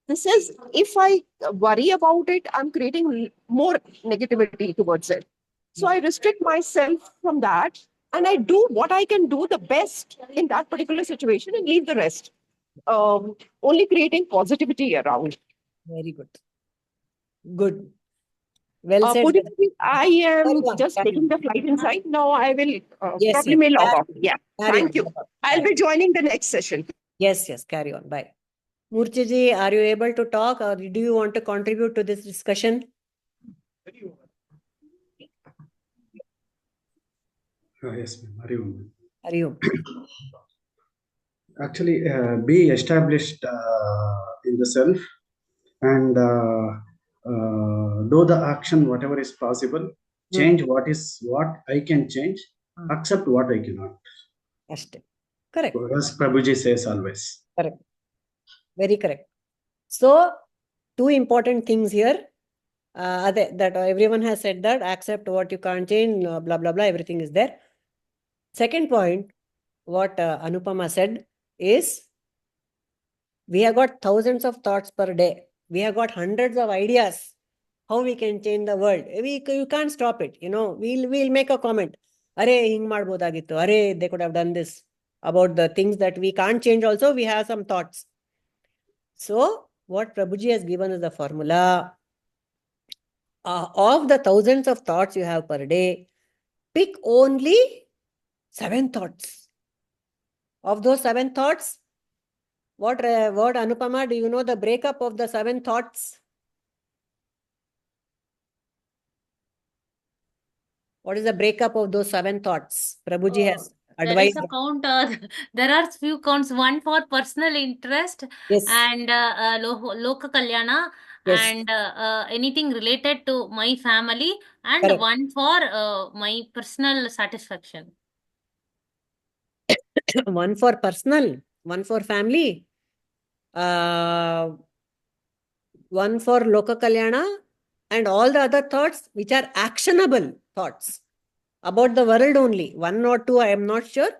this is, if I worry about it, I'm creating more negativity towards it. So I restrict myself from that, and I do what I can do the best in that particular situation and leave the rest. Only creating positivity around. Very good. Good. Well said. I am just taking the flight inside. Now I will probably may log off. Yeah. Thank you. I'll be joining the next session. Yes, carry on. Bye. Murchiji, are you able to talk, or do you want to contribute to this discussion? Yes, ma'am. Hariyom. Actually, be established in the self and do the action whatever is possible. Change what I can change. Accept what I cannot. Correct. As Prabhuji says always. Correct. Very correct. So, two important things here. That everyone has said that accept what you can't change, blah blah blah. Everything is there. Second point, what Anupama said is, we have got thousands of thoughts per day. We have got hundreds of ideas how we can change the world. You can't stop it. We'll make a comment. Are hing madbodagittu. Are they could have done this. About the things that we can't change also, we have some thoughts. So, what Prabhuji has given is the formula. Of the thousands of thoughts you have per day, pick only 7 thoughts. Of those 7 thoughts, what Anupama, do you know the breakup of the 7 thoughts? What is the breakup of those 7 thoughts? Prabhuji has advised. There is a count. There are few counts. One for personal interest, yes, and loka kalyana, yes, and anything related to my family, and correct, one for my personal satisfaction. One for personal, one for family, one for loka kalyana, and all the other thoughts which are actionable thoughts about the world only. 1 or 2, I am not sure.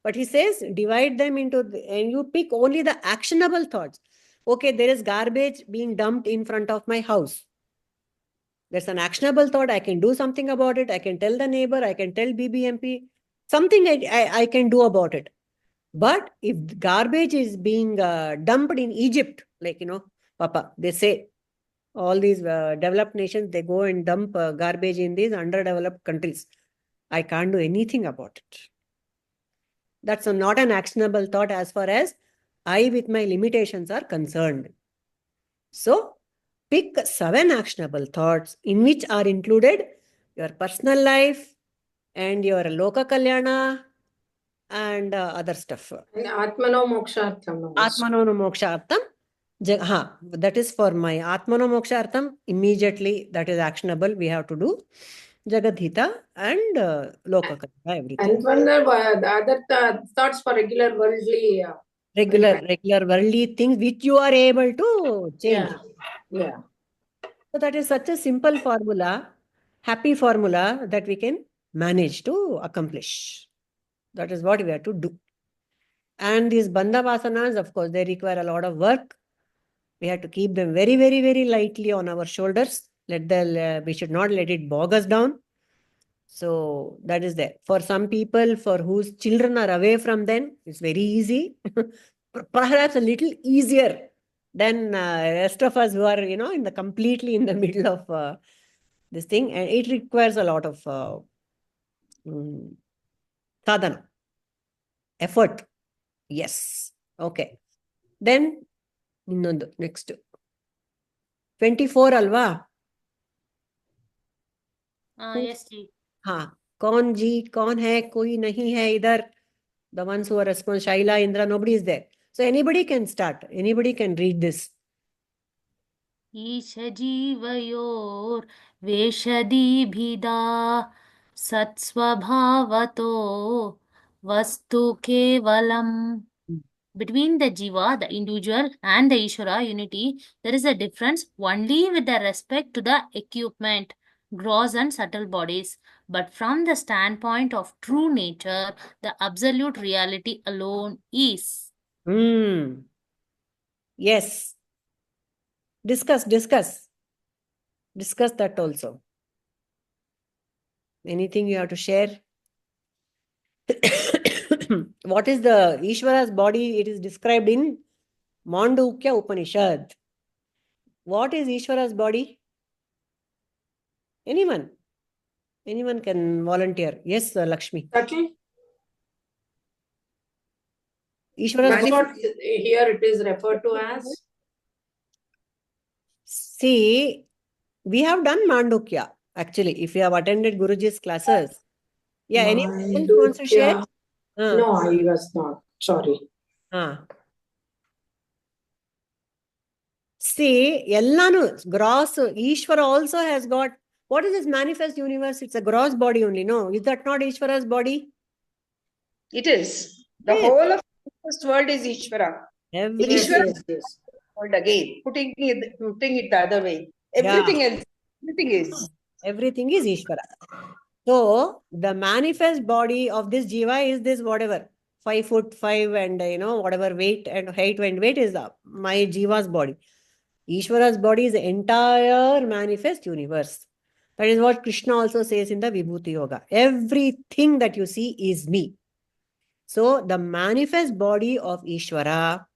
But he says, divide them into, and you pick only the actionable thoughts. Okay, there is garbage being dumped in front of my house. There's an actionable thought. I can do something about it. I can tell the neighbor. I can tell BBMP. Something I can do about it. But if garbage is being dumped in Egypt, like, Papa, they say, all these developed nations, they go and dump garbage in these underdeveloped countries. I can't do anything about it. That's not an actionable thought as far as I with my limitations are concerned. So, pick 7 actionable thoughts in which are included your personal life and your loka kalyana and other stuff. Atmano mokshartham. Atmano mokshartham. That is for my Atmano Mokshartham. Immediately that is actionable. We have to do Jagadhita and Lokakata, everything. And when the other thoughts for regular worldly. Regular worldly things which you are able to change. Yeah. So that is such a simple formula, happy formula that we can manage to accomplish. That is what we have to do. And these bandhavasanas, of course, they require a lot of work. We have to keep them very, very, very lightly on our shoulders. We should not let it bog us down. So that is there. For some people, for whose children are away from them, it's very easy. Perhaps a little easier than rest of us who are, completely in the middle of this thing. And it requires a lot of sadhana, effort. Yes. Okay. Then, next. 24 alva. Yes, ji. हाँ, कौन जी, कौन है, कोई नहीं है इधर. The ones who are responsible, Shaila, Indra, nobody is there. So anybody can start. Anybody can read this. Īśajīvayorveṣadhībhidā Satsvabhāvato vastu kevalam. Between the jiva, the individual, and the Ishvara unity, there is a difference only with the respect to the equipment, gross and subtle bodies. But from the standpoint of true nature, the absolute reality alone is. Yes. Discuss that also. Anything you have to share? What is the Ishvara's body? It is described in Mandukya Upanishad. What is Ishvara's body? Anyone can volunteer. Yes, Lakshmi. Okay. Ishvara's That's body. what here it is referred to as. See, we have done Mandukya. Actually, if you have attended Guruji's classes. Yeah, anyone else wants to share? No, I was not. Sorry. See, Yellanu, gross, Ishvara also has got, what is this manifest universe? It's a gross body only, no? Is that not Ishvara's body? It is. The whole of this world is Ishvara. Everything. Yes. World again, putting it the other way. Everything else, everything is. Everything is Ishvara. So, the manifest body of this jiva is this whatever, 5'5" and whatever weight and height and weight is my jiva's body. Ishvara's body is the entire manifest universe. That is what Krishna also says in the Vibhuti Yoga. Everything that you see is me. So, the manifest body of Ishvara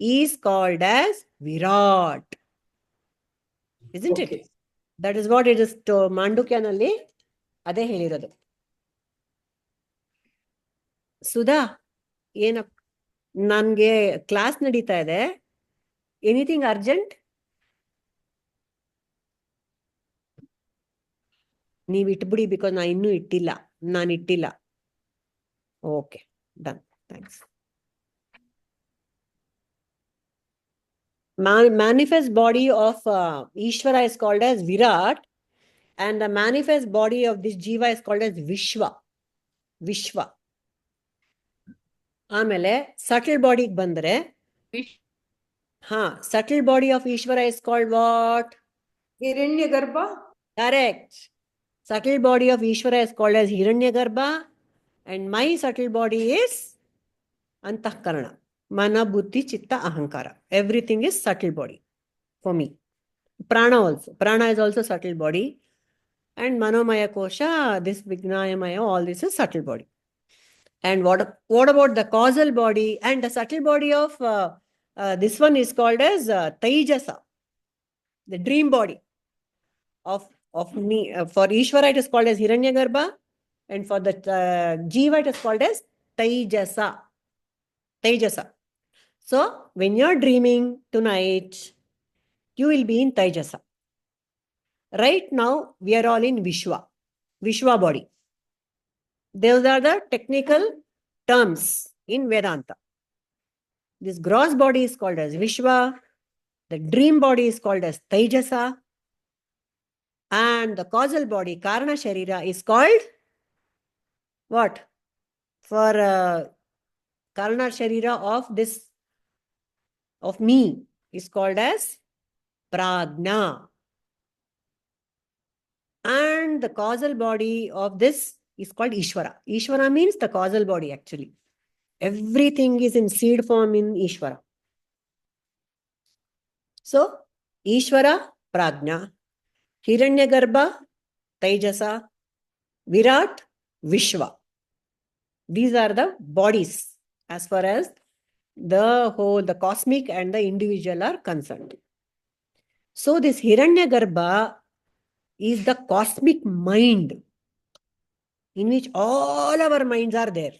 is called as Virat. Isn't it? That is what it is to Mandukyanalli. ಅದೇ ಹೇಳಿರೋದು. ಸುಧಾ, ನನ್ಗೆ class ನಡೀತಾ ಇದೆ. Anything urgent? ನೀವ್ ಇಟ್ಬಿಡಿ, because ನಾನು ಇನ್ನೂ ಇಟ್ಟಿಲ್ಲ. Okay, done, thanks. Manifest body of Ishvara is called as Virat, and the manifest body of this jiva is called as Vishwa. ಆಮೇಲೆ subtle body ಬಂದ್ರೆ subtle body of Ishvara is called what? Hiranyagarbha. Correct. Subtle body of Ishvara is called as Hiranyagarbha, and my subtle body is Antahkarana. Mana, Buddhi, Chitta, Ahankara. Everything is subtle body for me. Prana also. Prana is also subtle body. And Manomaya Kosha, this Vignayamaya, all this is subtle body. And what about the causal body? And the subtle body of this one is called as Taijasa, the dream body of me. For Ishvara it is called as Hiranyagarbha, and for the Jiva it is called as Taijasa. So when you're dreaming tonight, you will be in Taijasa. Right now we are all in Vishwa body. Those are the technical terms in Vedanta. This gross body is called as Vishwa, The dream body is called as Tejasa. And the causal body, Karana Sharira, is called what? For Karana Sharira of me, is called as Prajna. And the causal body of this is called Ishvara. Ishvara means the causal body actually. Everything is in seed form in Ishvara. So, Ishvara, Prajna. Hiranyagarbha, Tejasa. Virat, Vishwa. These are the bodies as far as the whole, the cosmic and the individual are concerned. So, this Hiranyagarbha is the cosmic mind in which all our minds are there.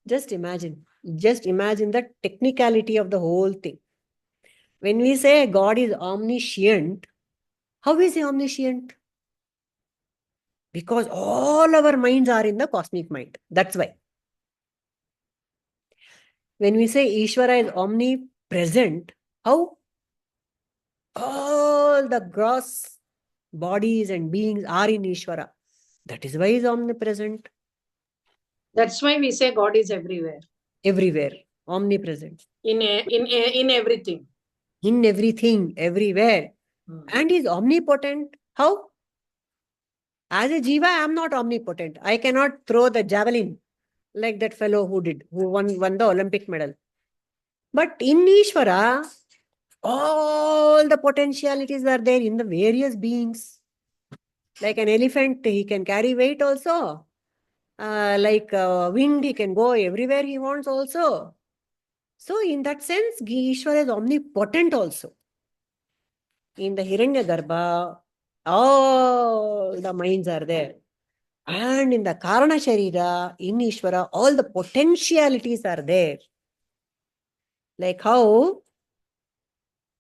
Just imagine the technicality of the whole thing. When we say God is omniscient, how is he omniscient? Because all our minds are in the cosmic mind. That's why. When we say Ishvara is omnipresent, how? All the gross bodies and beings are in Ishvara. That is why he is omnipresent. That's why we say God is everywhere. Everywhere. Omnipresent. In everything. In everything, everywhere. And he is omnipotent. How? As a jiva, I am not omnipotent. I cannot throw the javelin like that fellow who won the Olympic medal. But in Ishvara, all the potentialities are there in the various beings. Like an elephant, he can carry weight also. Like wind, he can go everywhere he wants also. So in that sense, Ishvara is omnipotent also. In the Hiranyagarbha, all the minds are there. And in the Karana Sharira, in Ishvara, all the potentialities are there. Like how,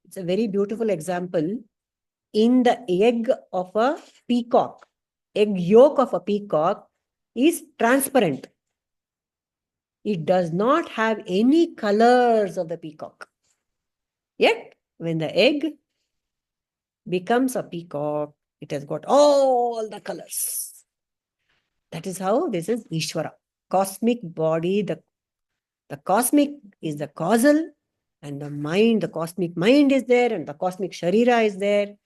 it's a very beautiful example, in the egg of a peacock, egg yolk of a peacock is transparent. It does not have any colors of the peacock. Yet, when the egg becomes a peacock, it has got all the colors. That is how this is Ishvara. Cosmic body, the cosmic is the causal, and the mind, the cosmic mind is there, and the cosmic Sharira is there.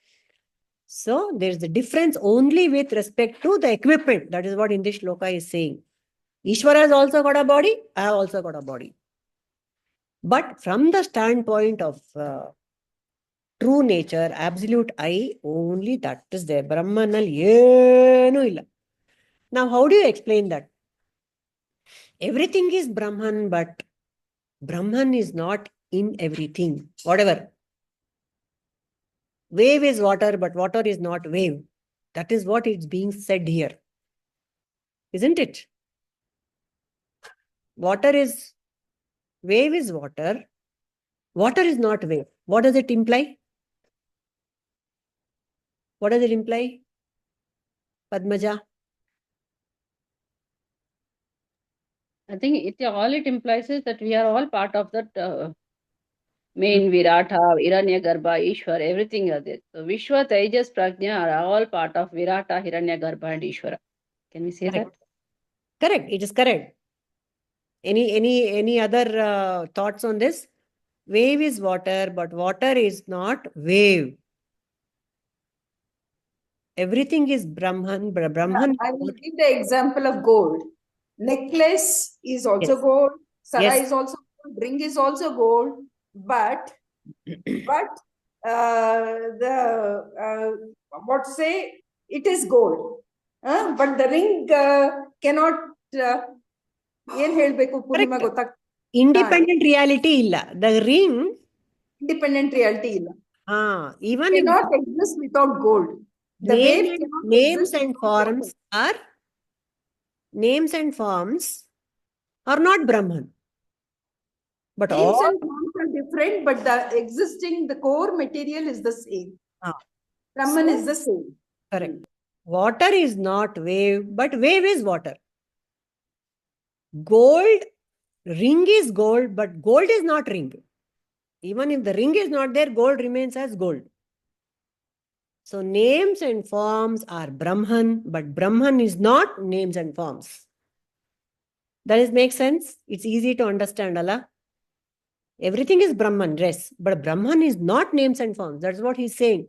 So, there is a difference only with respect to the equipment. That is what in this shloka is saying. Ishvara has also got a body, I have also got a body. But from the standpoint of true nature, absolute I, only that is there. Brahmanal yenu illa. Now, how do you explain that? Everything is Brahman, but Brahman is not in everything. Whatever. Wave is water, but water is not wave. That is what is being said here. Isn't it? Wave is water. Water is not wave. What does it imply? What does it imply? Padmaja? I think all it implies is that we are all part of that main Virata, Hiranyagarbha, Ishvara, everything are there. So Vishwa, Tejas, Prajna are all part of Virata, Hiranyagarbha and Ishvara. Can we say Correct. that? Correct. It is correct. Any other thoughts on this? Wave is water, but water is not wave. Everything is Brahman. Brahman. I will give the example of gold. Necklace is also Yes. gold. Sara Yes. is also gold. Ring is also gold. But what say, it is gold. But the ring cannot. ಏನ್ ಹೇಳ್ಬೇಕು ಪೂರ್ಣಿಮಾ ಗೊತ್ತಾಗ್ತದೆ? Independent reality illa. The ring. Independent reality ಇಲ್ಲ. Even cannot exist without gold. The wave cannot names exist and without forms gold. are not Brahman. But Names all and forms are different, but the core material is the same. Brahman is the same. Correct. Water is not wave, but wave is water. Gold, ring is gold, but gold is not ring. Even if the ring is not there, gold remains as gold. So names and forms are Brahman, but Brahman is not names and forms. Does it make sense? It's easy to understand, Allah. Everything is Brahman, yes, but Brahman is not names and forms. That's what he's saying.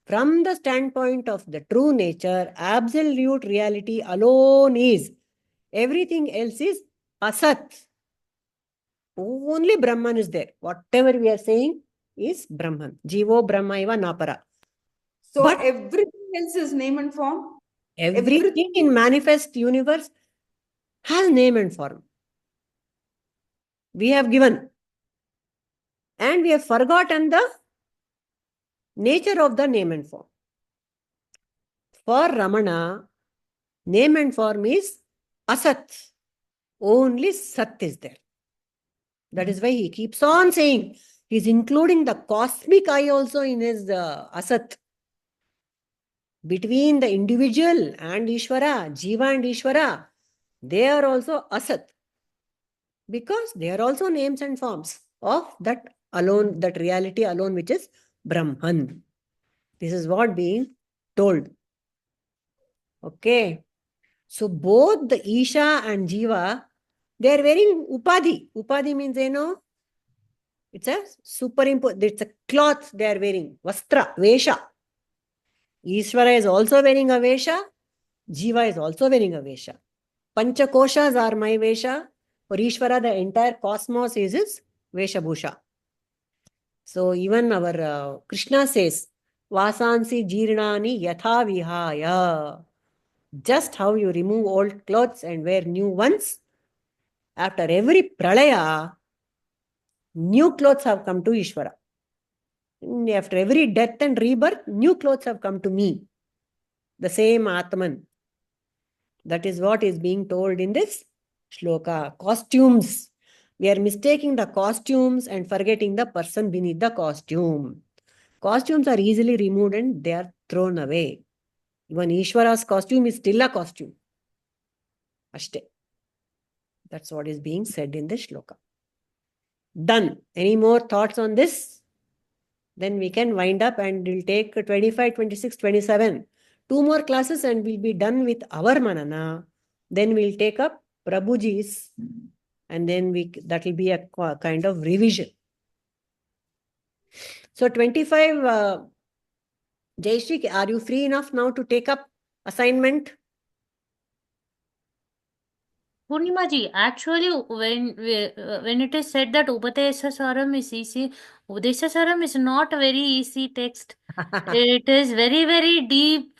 From the standpoint of the true nature, absolute reality alone is. Everything else is asat. Only Brahman is there. Whatever we are saying is Brahman. Jivo Brahmaiva Napara. So But everything else is name and form? everything in manifest universe has name and form. We have given. And we have forgotten the nature of the name and form. For Ramana, name and form is asat. Only sat is there. That is why he keeps on saying, he's including the cosmic eye also in his asat. Between the individual and Ishvara, Jiva and Ishvara, they are also asat. Because they are also names and forms of that alone, that reality alone, which is Brahman. This is what being told. Okay. So both the Isha and Jiva, they are wearing upadhi. Upadhi means, it's a superimposed, it's a cloth they are wearing. Vastra, Vesha. Ishvara is also wearing a Vesha. Jiva is also wearing a Vesha. Panchakoshas are my Vesha. For Ishvara, the entire cosmos is his Veshabhusha. So even our Krishna says, Vasansi jirnani yatha vihaya. Just how you remove old clothes and wear new ones, after every pralaya, new clothes have come to Ishvara. After every death and rebirth, new clothes have come to me. The same Atman. That is what is being told in this shloka. Costumes. We are mistaking the costumes and forgetting the person beneath the costume. Costumes are easily removed and they are thrown away. Even Ishvara's costume is still a costume. Ashte. That's what is being said in this shloka. Done. Any more thoughts on this? Then we can wind up and we'll take 25, 26, 27. 2 more classes and we'll be done with our manana. Then we'll take up Prabhuji's and then that will be a kind of revision. So 25, Jayashri, are you free enough now to take up assignment? Purnima ji, actually, when it is said that Upadesa Saram is easy, Upadesa Saram is not a very easy text. It is very, very deep.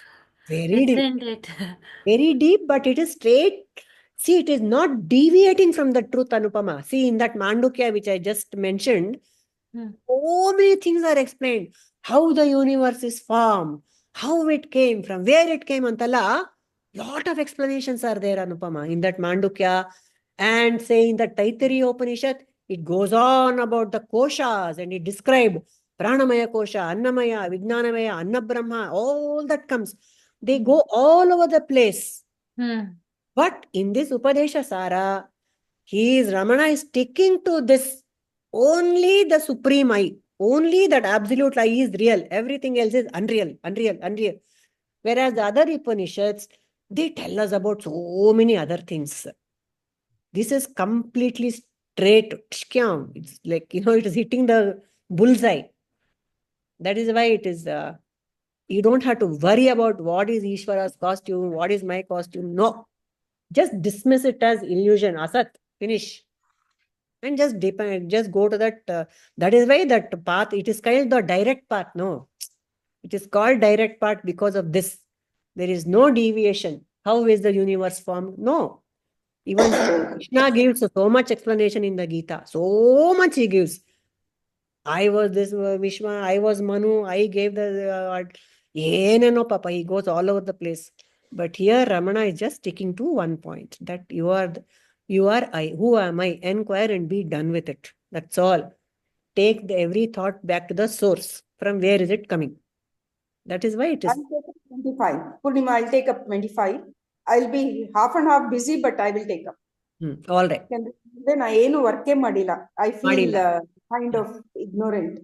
Very deep. Isn't it? Very deep, but it is straight. See, it is not deviating from the truth, Anupama. See, in that Mandukya, which I just mentioned, so many things are explained. How the universe is formed, how it came, from where it came, Antala. Lot of explanations are there, Anupama, in that Mandukya. And say in the Taittiriya Upanishad, it goes on about the koshas and it described Pranamaya kosha, Annamaya, Vijnanamaya, Annabrahma, all that comes. They go all over the place. But in this Upadesha Sara, Ramana is sticking to this. Only the supreme I, only that absolute I is real. Everything else is unreal, unreal, unreal. Whereas the other Upanishads, they tell us about so many other things. This is completely straight. It's like, it is hitting the bullseye. That is why it is, you don't have to worry about what is Ishvara's costume, what is my costume. No. Just dismiss it as illusion. Asat. Finish. And just go to that. That is why that path, it is called the direct path. No. It is called direct path because of this. There is no deviation. How is the universe formed? No. Even Krishna gives so much explanation in the Gita. So much he gives. I was this Vishma, I was Manu, I gave the... no, Papa, he goes all over the place. But here Ramana is just sticking to one point. That you are I. Who am I? Enquire and be done with it. That's all. Take every thought back to the source. From where is it coming? That is why it is. I'll take up 25. Purnima, I'll take up 25. I'll be half and half busy, but I will take up. All right. Then I ಏನು work ಮಾಡಿಲ್ಲ. I feel kind of ignorant.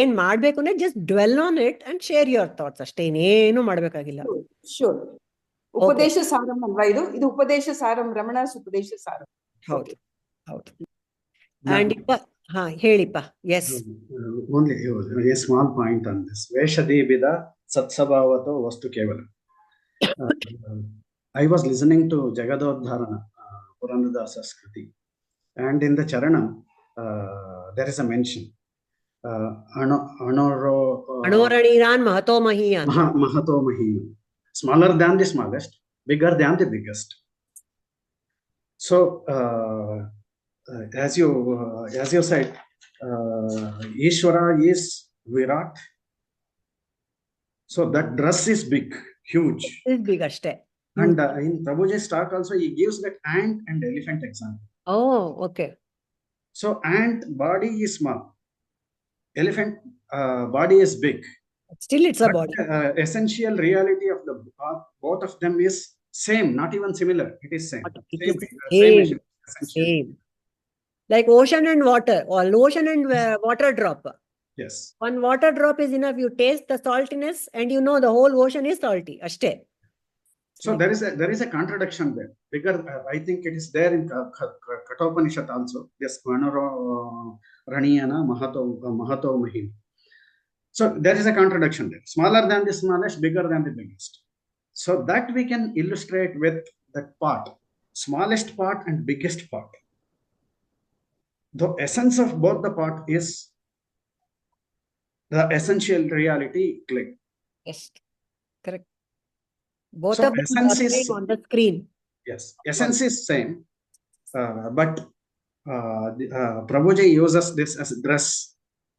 ಏನ್ ಮಾಡ್ಬೇಕು ಅಂದ್ರೆ just dwell on it and share your thoughts ಅಷ್ಟೇ, ಇನ್ನೇನು ಮಾಡ್ಬೇಕಾಗಿಲ್ಲ. Sure. ಉಪದೇಶ ಸಾರಂ ಅಲ್ವಾ ಇದು? ಇದು ಉಪದೇಶ ಸಾರಂ, ರಮಣಾಸ್ ಉಪದೇಶ ಸಾರಂ. ಹೌದು ಹೌದು. And ಹೇಳಿಪ್ಪ. Yes. Only a small point on this. Vyešadhībhidā Satsvabhāvato vastu kevalam. I was listening to Jagadodharana, Purandadasa's Kriti, and in the Charanam, there is a mention. Anoranīrān mahato mahīyan. Mahato mahīyan. Smaller than the smallest, bigger than the biggest. So, as you said, Ishvara is Virat. So that dress is big, huge. Is big ashte. And in Prabhuji's talk also, he gives that ant and elephant example. Oh, okay. So ant body is small, elephant body is big. Still it's a body. Essential reality of the both of them is same, not even similar. It is same. Same. Like ocean and water, or ocean and water drop. Yes. One water drop is enough. You taste the saltiness and you know the whole ocean is salty. Ashte. So there is a contradiction there, because I think it is there in Kathopanishad also. Yes, Raniyana Mahato Mahim. So there is a contradiction there. Smaller than the smallest, bigger than the biggest. So that we can illustrate with that part, smallest part and biggest part. The essence of both the part is the essential reality click. Yes, correct. Both So of them essence are is on the screen. Yes, essence is same, but Prabhuji uses this as dress.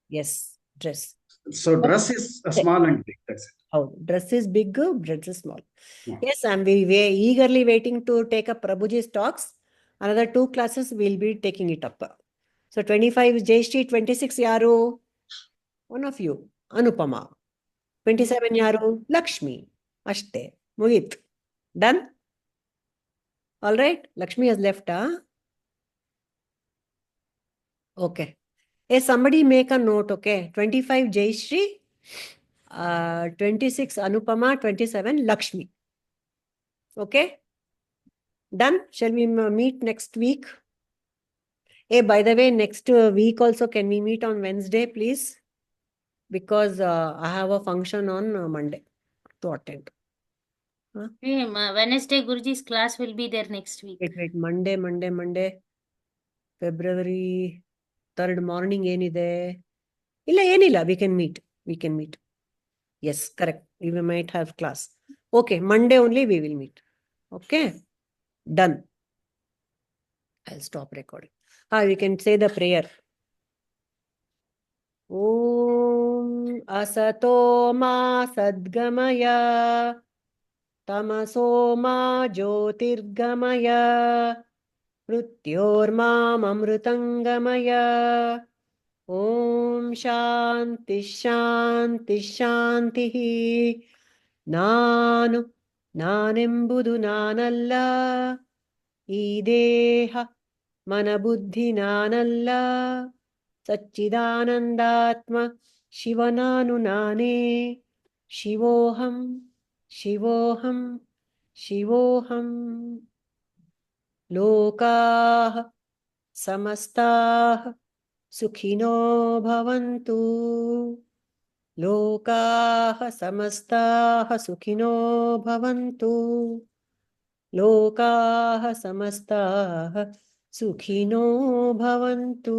Yes, dress. So dress is small and big. That's it. Oh, dress is big, dress is small. Yeah. Yes, I'm eagerly waiting to take up Prabhuji's talks. Another 2 classes we'll be taking it up. So 25 is Jayashri, 26 yaru? One of you, Anupama. 27 yaru? Lakshmi. Ashte. Mugit. Done? All right. Lakshmi has left, huh? Okay. Hey, somebody make a note, okay? 25 Jayashri, 26 Anupama, 27 Lakshmi. Okay? Done? Shall we meet next week? Hey, by the way, next week also, can we meet on Wednesday, please? Because I have a function on Monday to attend. Huh? Hey, Wednesday, Guruji's class will be there next week. Wait. Monday. February 3rd morning ಏನಿದೆ? ಏನಿಲ್ಲ. We can meet. Yes, correct. We might have class. Okay, Monday only we will meet. Okay, done. I'll stop recording. We can say the prayer. Om asato ma sadgamaya tamaso ma jyotirgamaya mrityormamamrutangamaya. Om shanti shanti shanti. Nanembudu nanalla. Ideha manabuddhi nanalla. Satchidanandatma shivananu nane. Shivoham. Lokaha samastaha sukhino bhavantu. Lokaha samastaha sukhino bhavantu. Lokaha samastaha sukhino bhavantu.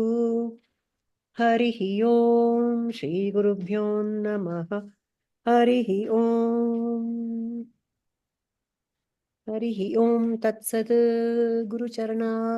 Harihi Om. Shri Gurubhyo Namaha. Harihi Om. Harihi Om. Tat Sat. Guru Charana.